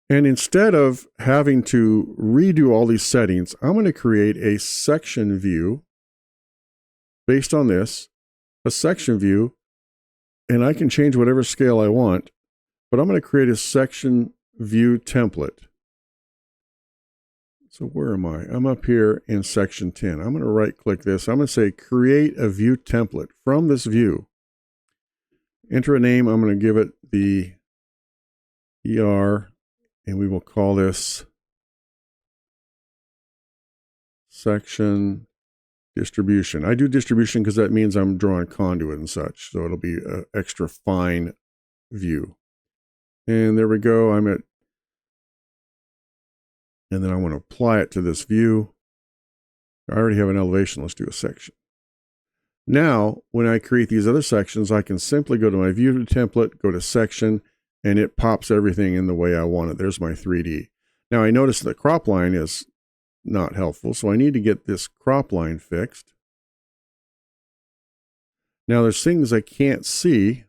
And instead of having to redo all these settings, I'm going to create a section view based on this, a section view, and I can change whatever scale I want, but I'm going to create a section view template. So where am I? I'm up here in section 10. I'm going to right click this. I'm going to say create a view template from this view. Enter a name. I'm going to give it the ER, and we will call this section distribution. I do distribution because that means I'm drawing conduit and such. So it'll be an extra fine view. And there we go. And then I want to apply it to this view. I already have an elevation. Let's do a section. Now, when I create these other sections, I can simply go to my view template, go to section, and it pops everything in the way I want it. There's my 3D. Now I notice the crop line is not helpful, so I need to get this crop line fixed. Now there's things I can't see.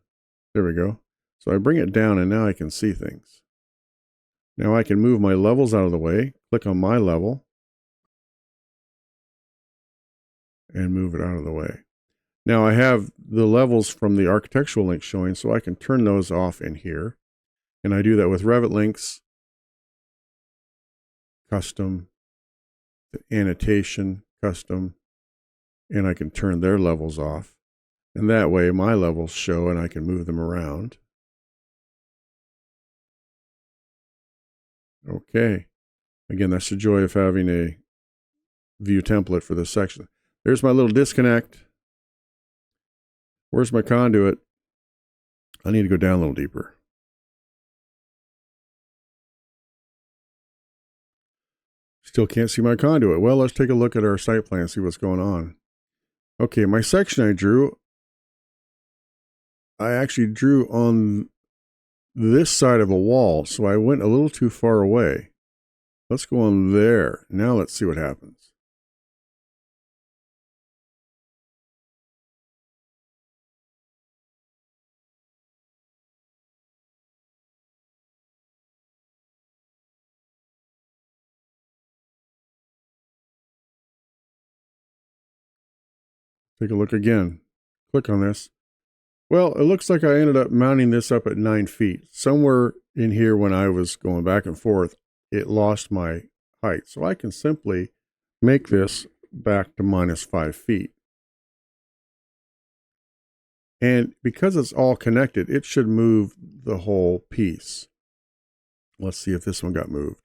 There we go. So I bring it down, and now I can see things. Now I can move my levels out of the way, click on my level, and move it out of the way. Now I have the levels from the architectural link showing, so I can turn those off in here. And I do that with Revit links, custom, annotation, custom, and I can turn their levels off. And that way my levels show and I can move them around. Okay. Again, that's the joy of having a view template for this section. There's my little disconnect. Where's my conduit? I need to go down a little deeper. Still can't see my conduit. Well, let's take a look at our site plan and see what's going on. Okay, my section I actually drew on this side of a wall, so I went a little too far away. Let's go on there. Now let's see what happens. Take a look again. Click on this. Well, it looks like I ended up mounting this up at 9 feet. Somewhere in here when I was going back and forth, it lost my height. So I can simply make this back to -5 feet. And because it's all connected, it should move the whole piece. Let's see if this one got moved.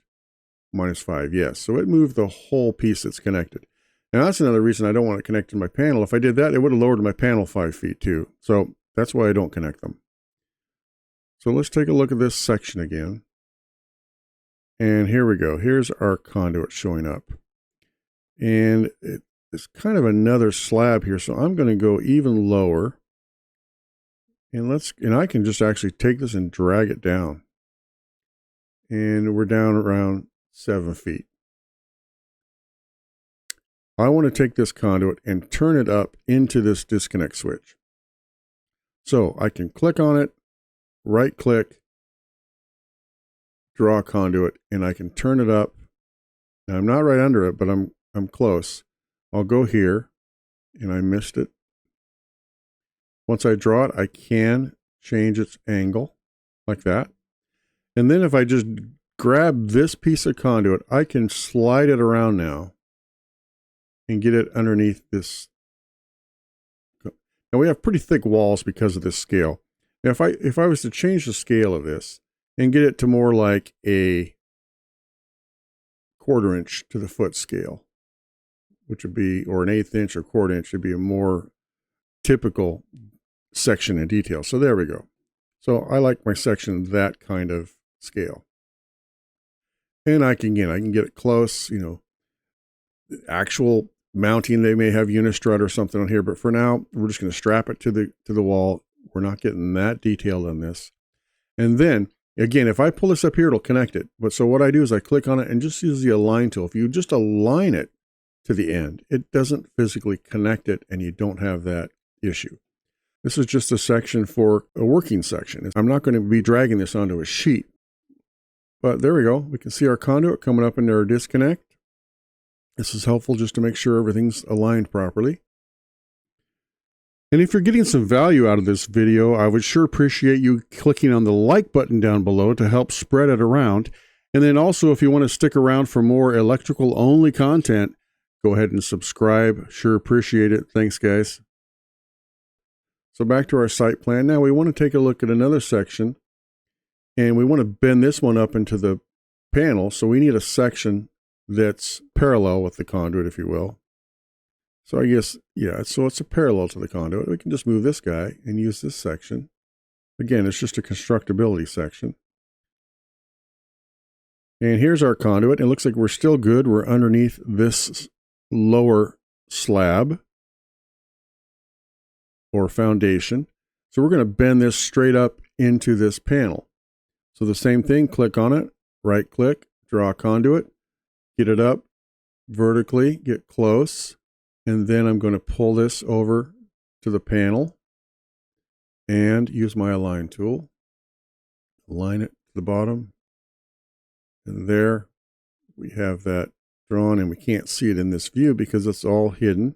-5, yes. So it moved the whole piece that's connected. And that's another reason I don't want to connect to my panel. If I did that, it would have lowered my panel 5 feet too. So that's why I don't connect them. So let's take a look at this section again. And here we go. Here's our conduit showing up. And it's kind of another slab here. So I'm going to go even lower. And I can just actually take this and drag it down. And we're down around 7 feet. I want to take this conduit and turn it up into this disconnect switch. So I can click on it, right click, draw a conduit, and I can turn it up. Now I'm not right under it, but I'm close. I'll go here, and I missed it. Once I draw it, I can change its angle like that. And then if I just grab this piece of conduit, I can slide it around now and get it underneath this. Now we have pretty thick walls because of this scale. Now if I was to change the scale of this and get it to more like a 1/4 inch to the foot scale, which would be, or an 1/8 inch or 1/4 inch, would be a more typical section and detail. So there we go. So I like my section that kind of scale. And I can get it close, you know, actual mounting, they may have unistrut or something on here, but for now, we're just going to strap it to the wall. We're not getting that detailed on this. And then, again, if I pull this up here, it'll connect it. But so what I do is I click on it and just use the align tool. If you just align it to the end, it doesn't physically connect it, and you don't have that issue. This is just a section for a working section. I'm not going to be dragging this onto a sheet. But there we go. We can see our conduit coming up into our disconnect. This is helpful just to make sure everything's aligned properly. And if you're getting some value out of this video, I would sure appreciate you clicking on the like button down below to help spread it around. And then also, if you want to stick around for more electrical only content, go ahead and subscribe. Sure appreciate it. Thanks, guys. So back to our site plan. Now we want to take a look at another section, and we want to bend this one up into the panel. So we need a section that's parallel with the conduit, if you will. So I guess, yeah, so it's a parallel to the conduit. We can just move this guy and use this section. Again, it's just a constructability section. And here's our conduit. It looks like we're still good. We're underneath this lower slab or foundation. So we're going to bend this straight up into this panel. So the same thing, click on it, right click, draw a conduit, get it up vertically, get close, and then I'm going to pull this over to the panel and use my align tool. Align it to the bottom. And there we have that drawn, and we can't see it in this view because it's all hidden.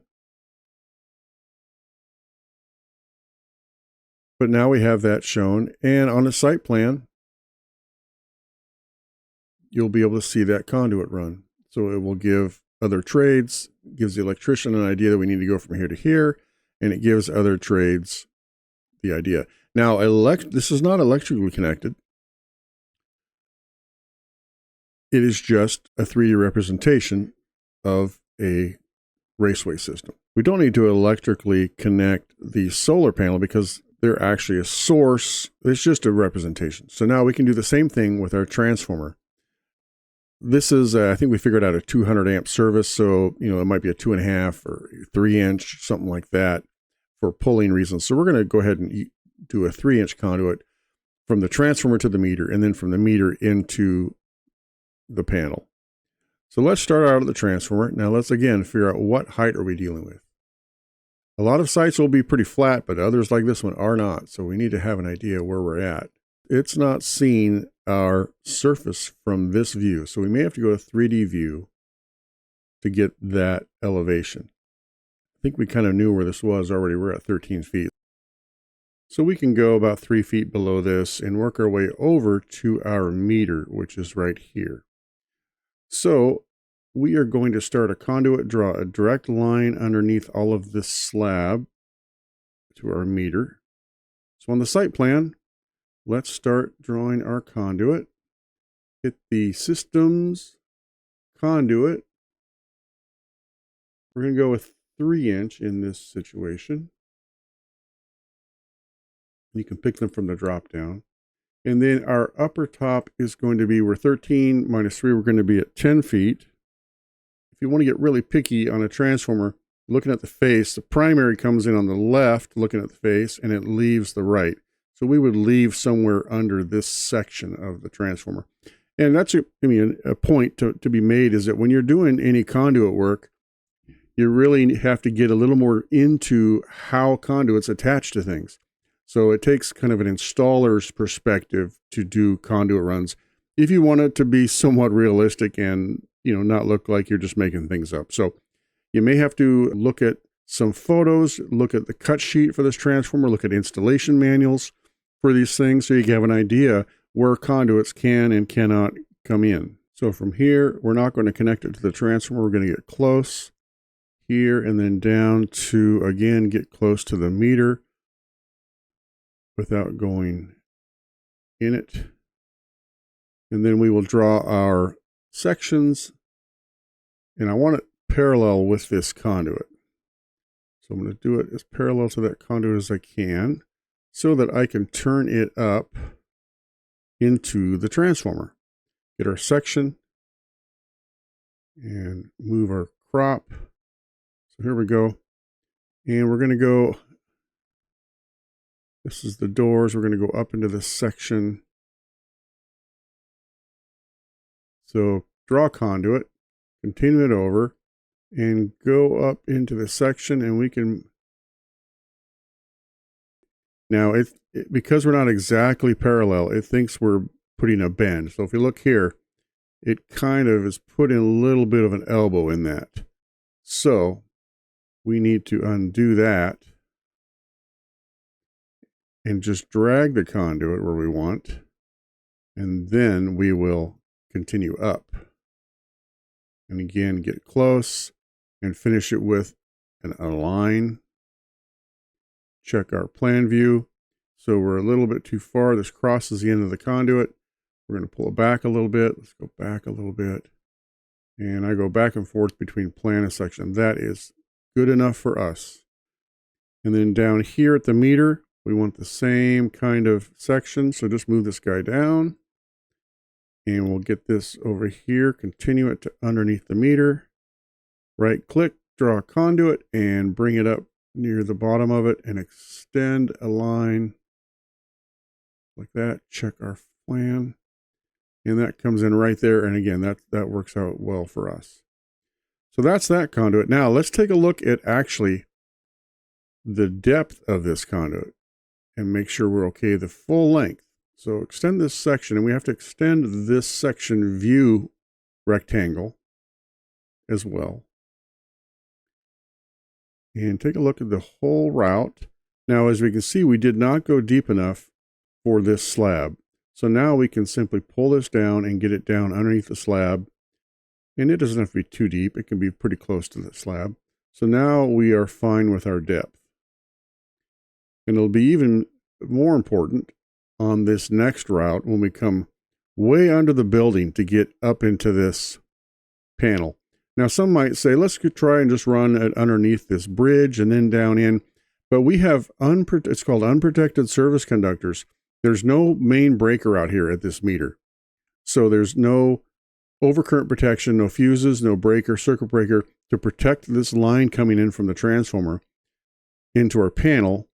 But now we have that shown, and on a site plan, you'll be able to see that conduit run. So it will give other trades, gives the electrician an idea that we need to go from here to here, and it gives other trades the idea. Now, this is not electrically connected. It is just a 3D representation of a raceway system. We don't need to electrically connect the solar panel because they're actually a source. It's just a representation. So now we can do the same thing with our transformer. This is, I think we figured out a 200 amp service. So, you know, it might be a 2.5 or 3 inch, something like that for pulling reasons. So we're going to go ahead and do a 3-inch conduit from the transformer to the meter, and then from the meter into the panel. So let's start out at the transformer. Now let's again figure out what height are we dealing with. A lot of sites will be pretty flat, but others like this one are not. So we need to have an idea where we're at. It's not seeing our surface from this view. So we may have to go to 3D view to get that elevation. I think we kind of knew where this was already. We're at 13 feet. So we can go about 3 feet below this and work our way over to our meter, which is right here. So we are going to start a conduit, draw a direct line underneath all of this slab to our meter. So on the site plan, let's start drawing our conduit. Hit the systems, conduit, We're going to go with 3" in this situation. You can pick them from the drop down. And then our upper top is going to be, we're 13 minus 3, we're going to be at 10 feet. If you want to get really picky on a transformer, looking at the face, the primary comes in on the left, looking at the face, and it leaves the right. So we would leave somewhere under this section of the transformer. And that's a point to be made, is that when you're doing any conduit work, you really have to get a little more into how conduits attach to things. So it takes kind of an installer's perspective to do conduit runs if you want it to be somewhat realistic and, not look like you're just making things up. So you may have to look at some photos, look at the cut sheet for this transformer, look at installation manuals for these things, so you can have an idea where conduits can and cannot come in. So from here, we're not going to connect it to the transformer. We're going to get close here and then down to, again, get close to the meter without going in it. And then we will draw our sections. And I want it parallel with this conduit. So I'm going to do it as parallel to that conduit as I can so that I can turn it up into the transformer. Get our section and move our crop. So here we go. And we're going to go, this is the doors. We're going to go up into this section. So draw conduit, continue it over, and go up into the section, and we can, now because we're not exactly parallel, it thinks we're putting a bend. So if you look here, it kind of is putting a little bit of an elbow in that. So we need to undo that and just drag the conduit where we want, and then we will continue up. And again, get close and finish it with an align. Check our plan view. So we're a little bit too far. This crosses the end of the conduit. We're going to pull it back a little bit. Let's go back a little bit. And I go back and forth between plan and section. That is good enough for us. And then down here at the meter, we want the same kind of section. So just move this guy down. And we'll get this over here, continue it to underneath the meter. Right click, draw a conduit, and bring it up near the bottom of it and extend a line like that. Check our plan. And that comes in right there. And again, that works out well for us. So that's that conduit. Now let's take a look at actually the depth of this conduit and make sure we're okay. The full length. So extend this section, and we have to extend this section view rectangle as well. And take a look at the whole route. Now, as we can see, we did not go deep enough for this slab. So now we can simply pull this down and get it down underneath the slab. And it doesn't have to be too deep. It can be pretty close to the slab. So now we are fine with our depth. And it'll be even more important on this next route when we come way under the building to get up into this panel. Now, some might say, let's try and just run it underneath this bridge and then down in. But we have, it's called unprotected service conductors. There's no main breaker out here at this meter. So there's no overcurrent protection, no fuses, no breaker, circuit breaker to protect this line coming in from the transformer into our panel,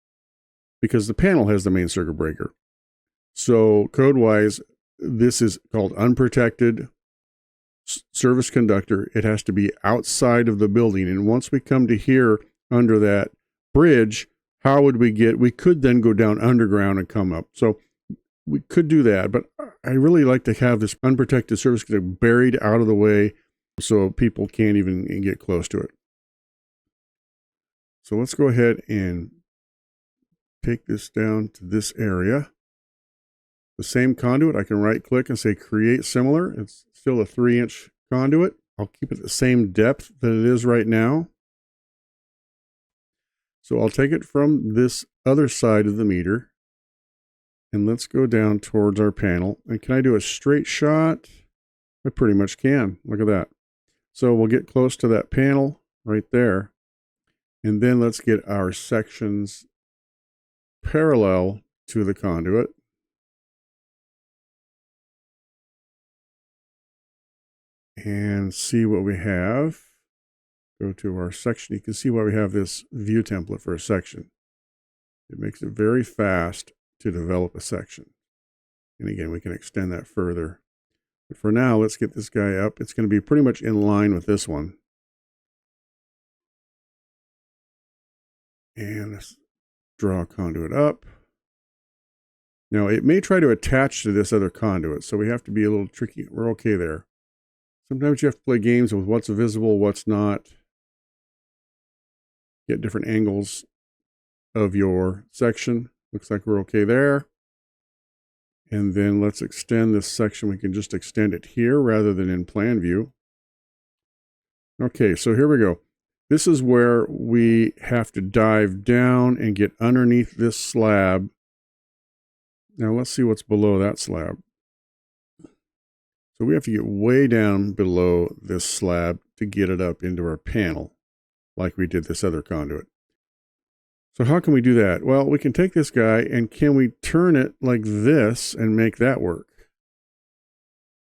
because the panel has the main circuit breaker. So code-wise, this is called unprotected service conductor. It has to be outside of the building. And once we come to here under that bridge, how would we could then go down underground and come up. So we could do that, but I really like to have this unprotected service conductor buried out of the way so people can't even get close to it. So let's go ahead and take this down to this area. The same conduit, I can right click and say create similar. It's still a 3-inch conduit. I'll keep it the same depth that it is right now. So I'll take it from this other side of the meter and let's go down towards our panel. And can I do a straight shot? I pretty much can. Look at that. So we'll get close to that panel right there. And then let's get our sections parallel to the conduit. And see what we have. Go to our section. You can see why we have this view template for a section. It makes it very fast to develop a section. And again, we can extend that further. But for now, let's get this guy up. It's going to be pretty much in line with this one. And let's draw a conduit up. Now, it may try to attach to this other conduit, so we have to be a little tricky. We're okay there. Sometimes you have to play games with what's visible, what's not. Get different angles of your section. Looks like we're okay there. And then let's extend this section. We can just extend it here rather than in plan view. Okay, so here we go. This is where we have to dive down and get underneath this slab. Now let's see what's below that slab. So we have to get way down below this slab to get it up into our panel, like we did this other conduit. So how can we do that? Well, we can take this guy and can we turn it like this and make that work?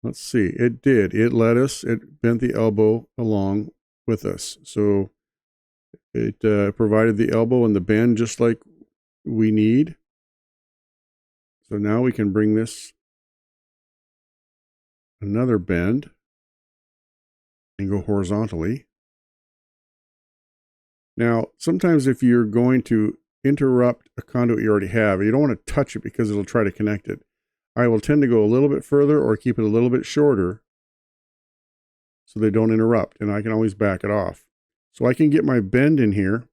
Let's see. It did. It let us. It bent the elbow along with us. So it provided the elbow and the bend just like we need. So now we can bring this another bend and go horizontally. Now, sometimes if you're going to interrupt a conduit you already have, you don't want to touch it because it'll try to connect it. I will tend to go a little bit further or keep it a little bit shorter so they don't interrupt, and I can always back it off. So I can get my bend in here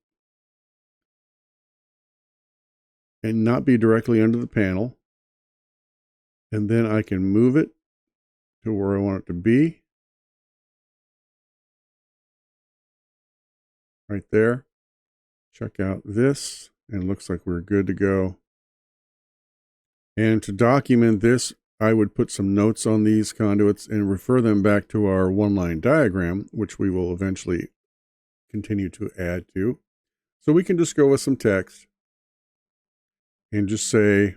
and not be directly under the panel. And then I can move it to where I want it to be. Right there. Check out this, and it looks like we're good to go. And to document this, I would put some notes on these conduits and refer them back to our one-line diagram, which we will eventually continue to add to. So we can just go with some text and just say,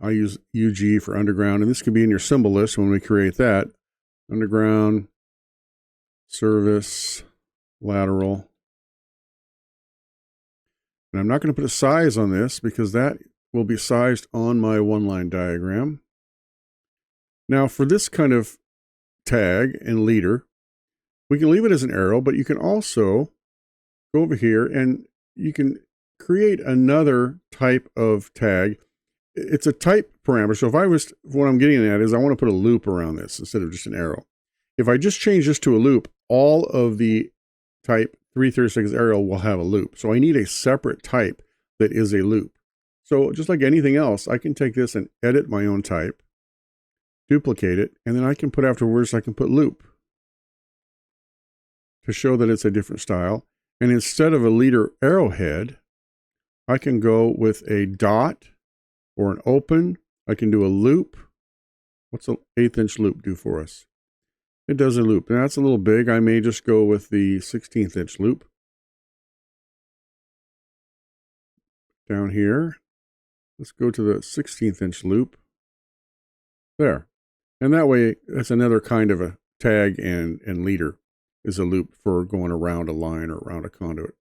I use UG for underground, and this could be in your symbol list when we create that. Underground, service, lateral. And I'm not going to put a size on this because that will be sized on my one-line diagram. Now for this kind of tag and leader, we can leave it as an arrow, but you can also go over here and you can create another type of tag. It's a type parameter. So what I'm getting at is I want to put a loop around this instead of just an arrow. If I just change this to a loop, all of the type 336 arrow will have a loop. So I need a separate type that is a loop. So just like anything else, I can take this and edit my own type, duplicate it, and then I can put afterwards, I can put loop to show that it's a different style. And instead of a leader arrowhead, I can go with a dot or an open. I can do a loop. What's an 1/8 inch loop do for us? It does a loop. Now that's a little big. I may just go with the 1/16 inch loop. Down here, let's go to the 1/16 inch loop. There. And that way, that's another kind of a tag and leader is a loop for going around a line or around a conduit.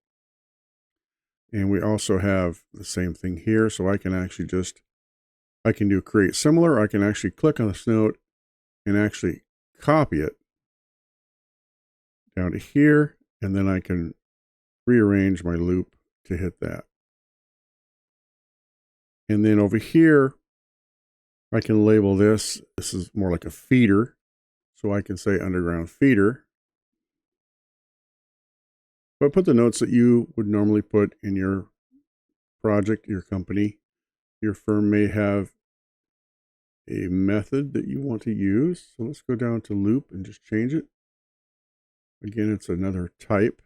And we also have the same thing here. So I can actually I can do create similar. I can actually click on this note and actually copy it down to here. And then I can rearrange my loop to hit that. And then over here, I can label this. This is more like a feeder. So I can say underground feeder. But put the notes that you would normally put in your project, your company. Your firm may have a method that you want to use. So let's go down to loop and just change it. Again, it's another type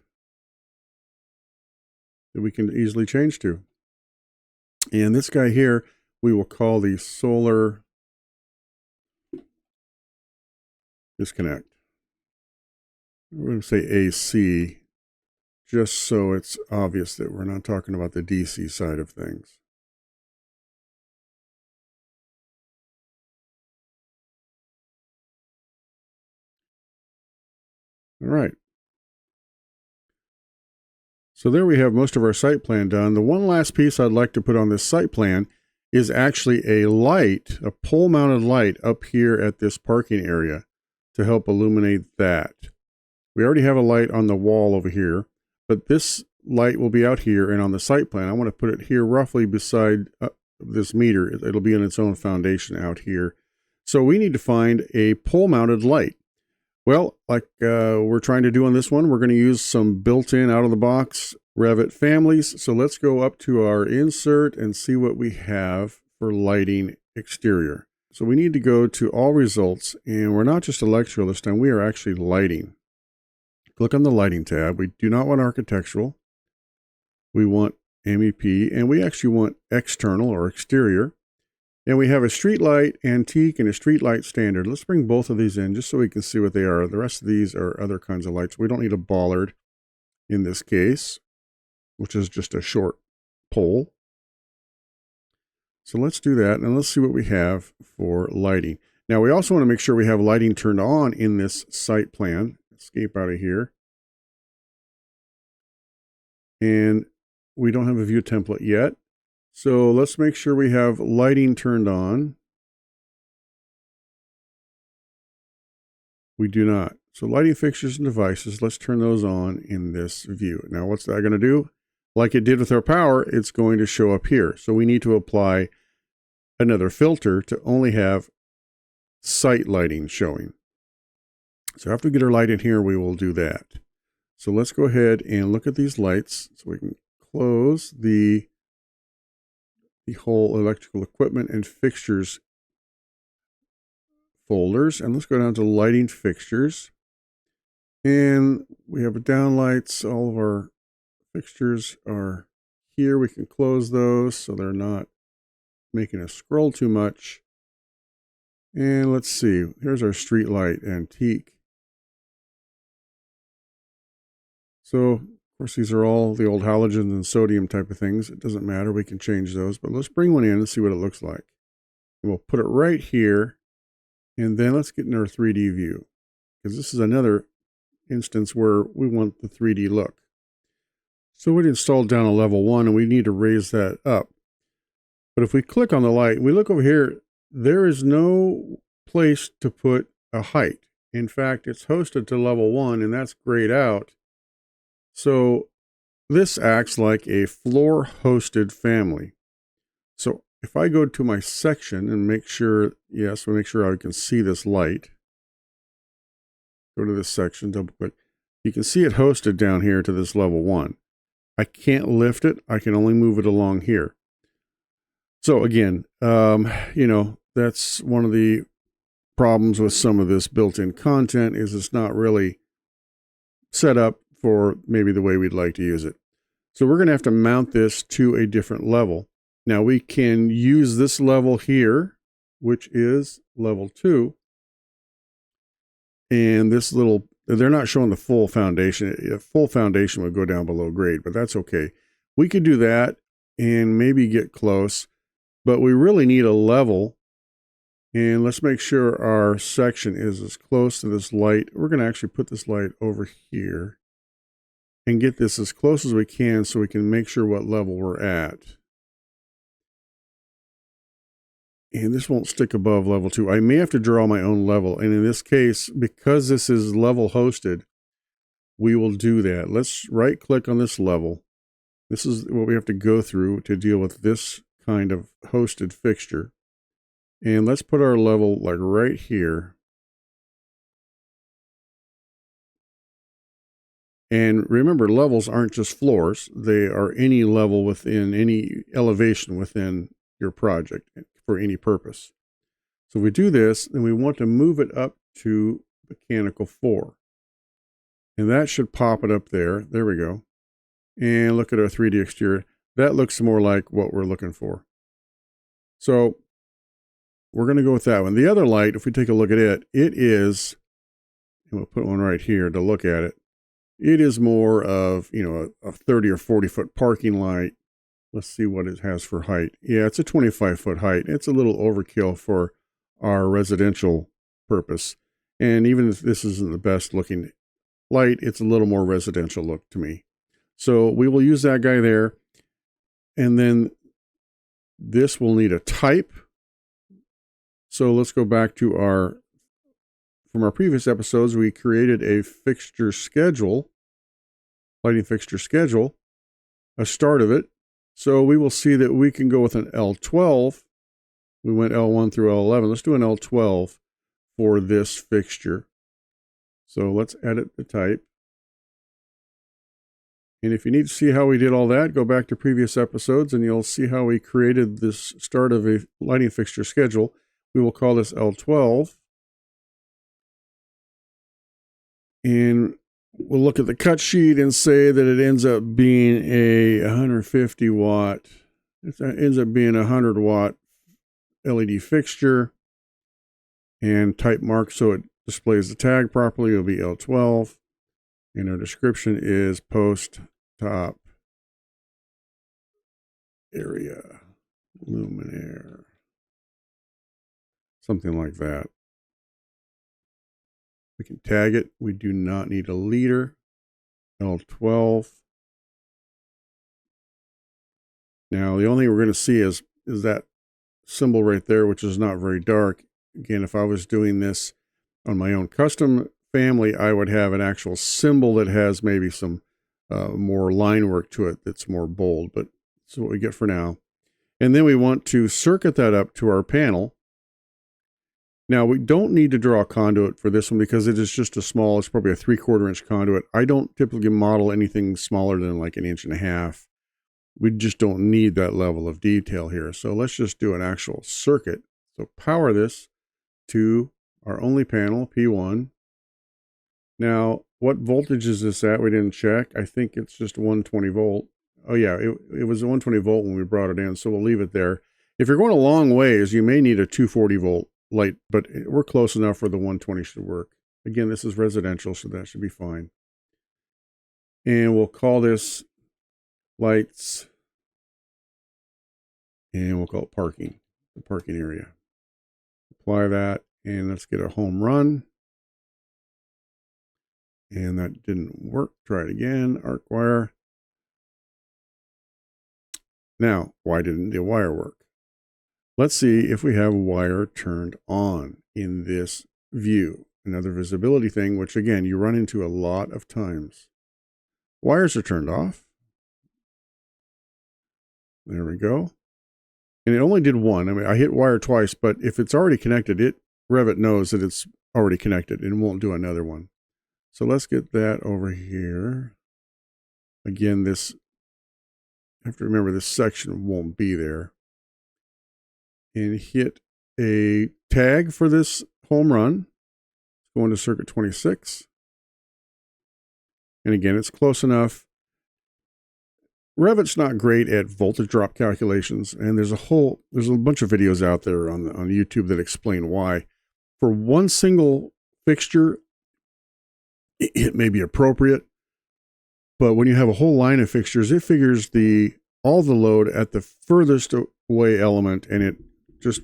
that we can easily change to. And this guy here, we will call the solar disconnect. we're going to say AC, just so it's obvious that we're not talking about the DC side of things. All right. So there we have most of our site plan done. The one last piece I'd like to put on this site plan is actually a light, a pole mounted light up here at this parking area to help illuminate that. We already have a light on the wall over here, but this light will be out here, and on the site plan, I want to put it here roughly beside this meter. It'll be in its own foundation out here. So we need to find a pole mounted light. Well, like we're trying to do on this one, we're going to use some built-in out-of-the-box Revit families. So let's go up to our insert and see what we have for lighting exterior. So we need to go to all results, and we're not just electrical this time, we are actually lighting. Click on the lighting tab. We do not want architectural. We want MEP, and we actually want external or exterior. And we have a street light antique and a street light standard. Let's bring both of these in just so we can see what they are. The rest of these are other kinds of lights. We don't need a bollard in this case, which is just a short pole. So let's do that, and let's see what we have for lighting. Now, we also want to make sure we have lighting turned on in this site plan. Escape out of here. And we don't have a view template yet. So let's make sure we have lighting turned on. We do not. So lighting fixtures and devices, let's turn those on in this view. Now what's that going to do? Like it did with our power, it's going to show up here. So we need to apply another filter to only have site lighting showing. So after we get our light in here, we will do that. So let's go ahead and look at these lights. So we can close the whole electrical equipment and fixtures folders. And let's go down to lighting fixtures. And we have downlights. All of our fixtures are here. We can close those so they're not making us scroll too much. And let's see. Here's our street light antique. So, of course, these are all the old halogens and sodium type of things. It doesn't matter. We can change those. But let's bring one in and see what it looks like. And we'll put it right here. And then let's get in our 3D view, because this is another instance where we want the 3D look. So we'd installed down a level 1, and we need to raise that up. But if we click on the light, we look over here, there is no place to put a height. In fact, it's hosted to level 1, and that's grayed out. So this acts like a floor hosted family. So if I go to my section and make sure, yes, we make sure I can see this light. Go to this section, double click. You can see it hosted down here to this level 1. I can't lift it. I can only move it along here. So again, that's one of the problems with some of this built-in content is it's not really set up for maybe the way we'd like to use it. So we're going to have to mount this to a different level. Now we can use this level here, which is level 2. And this little, they're not showing the full foundation. A full foundation would go down below grade, but that's okay. We could do that and maybe get close, but we really need a level. And let's make sure our section is as close to this light. We're going to actually put this light over here and get this as close as we can so we can make sure what level we're at. And this won't stick above level 2. I may have to draw my own level. And in this case, because this is level hosted, we will do that. Let's right click on this level. This is what we have to go through to deal with this kind of hosted fixture. And let's put our level like right here. And remember, levels aren't just floors. They are any level within any elevation within your project for any purpose. So if we do this, then we want to move it up to mechanical 4. And that should pop it up there. There we go. And look at our 3D exterior. That looks more like what we're looking for. So we're going to go with that one. The other light, if we take a look at it, it is, and and we'll put one right here to look at it. It is more of, you know, a 30 or 40 foot parking light. Let's see what it has for height. Yeah, it's a 25-foot height. It's a little overkill for our residential purpose. And even if this isn't the best looking light, it's a little more residential look to me. So we will use that guy there. And then this will need a type. So let's go back to from our previous episodes, we created a fixture schedule, lighting fixture schedule, a start of it. So we will see that we can go with an L12. We went L1 through L11. Let's do an L12 for this fixture. So let's edit the type. And if you need to see how we did all that, go back to previous episodes and you'll see how we created this start of a lighting fixture schedule. We will call this L12. And we'll look at the cut sheet and say that it ends up being a 150 watt. It ends up being a 100 watt LED fixture, and type mark so it displays the tag properly. It'll be L12. And our description is post top area luminaire. Something like that. We can tag it. We do not need a leader. L12. Now, the only thing we're going to see is that symbol right there, which is not very dark. Again, if I was doing this on my own custom family, I would have an actual symbol that has maybe some more line work to it that's more bold, but that's what we get for now. And then we want to circuit that up to our panel. Now, we don't need to draw a conduit for this one because it is just it's probably a 3/4 inch conduit. I don't typically model anything smaller than like 1.5 inches. We just don't need that level of detail here. So let's just do an actual circuit. So power this to our only panel, P1. Now, what voltage is this at? We didn't check. I think it's just 120 volt. Oh yeah, it was 120 volt when we brought it in, so we'll leave it there. If you're going a long ways, you may need a 240 volt light, but we're close enough where the 120 should work. Again, this is residential, so that should be fine. And we'll call this lights, and we'll call it parking, the parking area. Apply that, and let's get a home run. And that didn't work. Try it again, arc wire. Now, why didn't the wire work? Let's see if we have wire turned on in this view. Another visibility thing, which again, you run into a lot of times. Wires are turned off. There we go. And it only did one. I mean, I hit wire twice, but if it's already connected, Revit knows that it's already connected and won't do another one. So let's get that over here. Again, you have to remember this section won't be there. And hit a tag for this home run. Go into circuit 26. And again, it's close enough. Revit's not great at voltage drop calculations, and there's a bunch of videos out there on YouTube that explain why. For one single fixture, it may be appropriate, but when you have a whole line of fixtures, it figures all the load at the furthest away element, and it just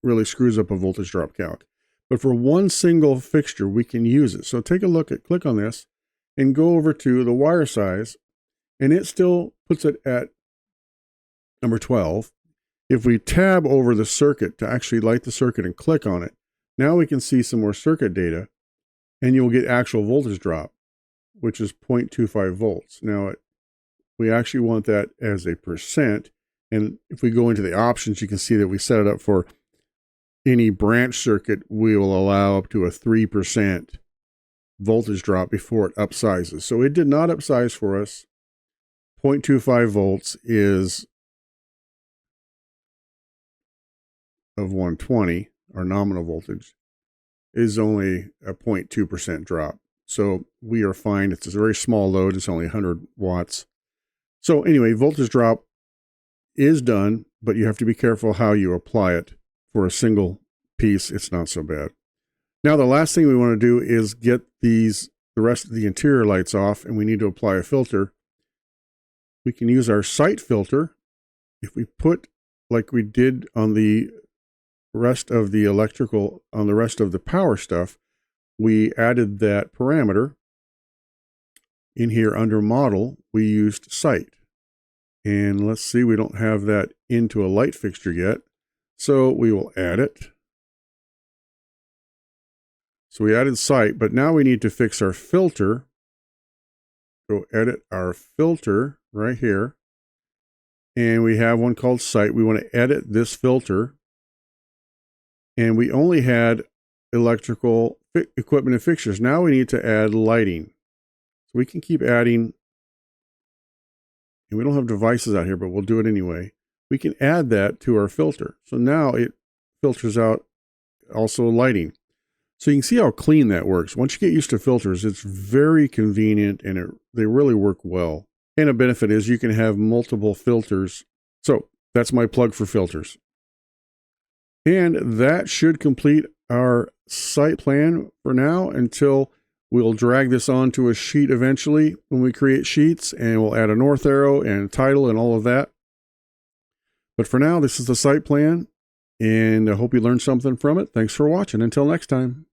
really screws up a voltage drop calc. But for one single fixture, we can use it. So take a look click on this and go over to the wire size, and it still puts it at number 12. If we tab over the circuit to actually light the circuit and click on it, now we can see some more circuit data, and you'll get actual voltage drop, which is 0.25 volts. Now, we actually want that as a percent. And if we go into the options, you can see that we set it up for any branch circuit. We will allow up to a 3% voltage drop before it upsizes. So it did not upsize for us. 0.25 volts is of 120, our nominal voltage, is only a 0.2% drop. So we are fine. It's a very small load. It's only 100 watts. So anyway, voltage drop is done, but you have to be careful how you apply it. For a single piece, it's not so bad. Now the last thing we want to do is get the rest of the interior lights off, and we need to apply a filter. We can use our site filter. If we put, like we did on the rest of the electrical, on the rest of the power stuff, we added that parameter. In here under model, we used site. And let's see, we don't have that into a light fixture yet. So we will add it. So we added site, but now we need to fix our filter. Go edit our filter right here. And we have one called site. We want to edit this filter. And we only had electrical equipment and fixtures. Now we need to add lighting. So we can keep adding. And we don't have devices out here, but we'll do it anyway. We can add that to our filter. So now it filters out also lighting. So you can see how clean that works. Once you get used to filters, it's very convenient and they really work well. And a benefit is you can have multiple filters. So that's my plug for filters. And that should complete our site plan for now, until we'll drag this onto a sheet eventually when we create sheets, and we'll add a north arrow and title and all of that. But for now, this is the site plan, and I hope you learned something from it. Thanks for watching. Until next time.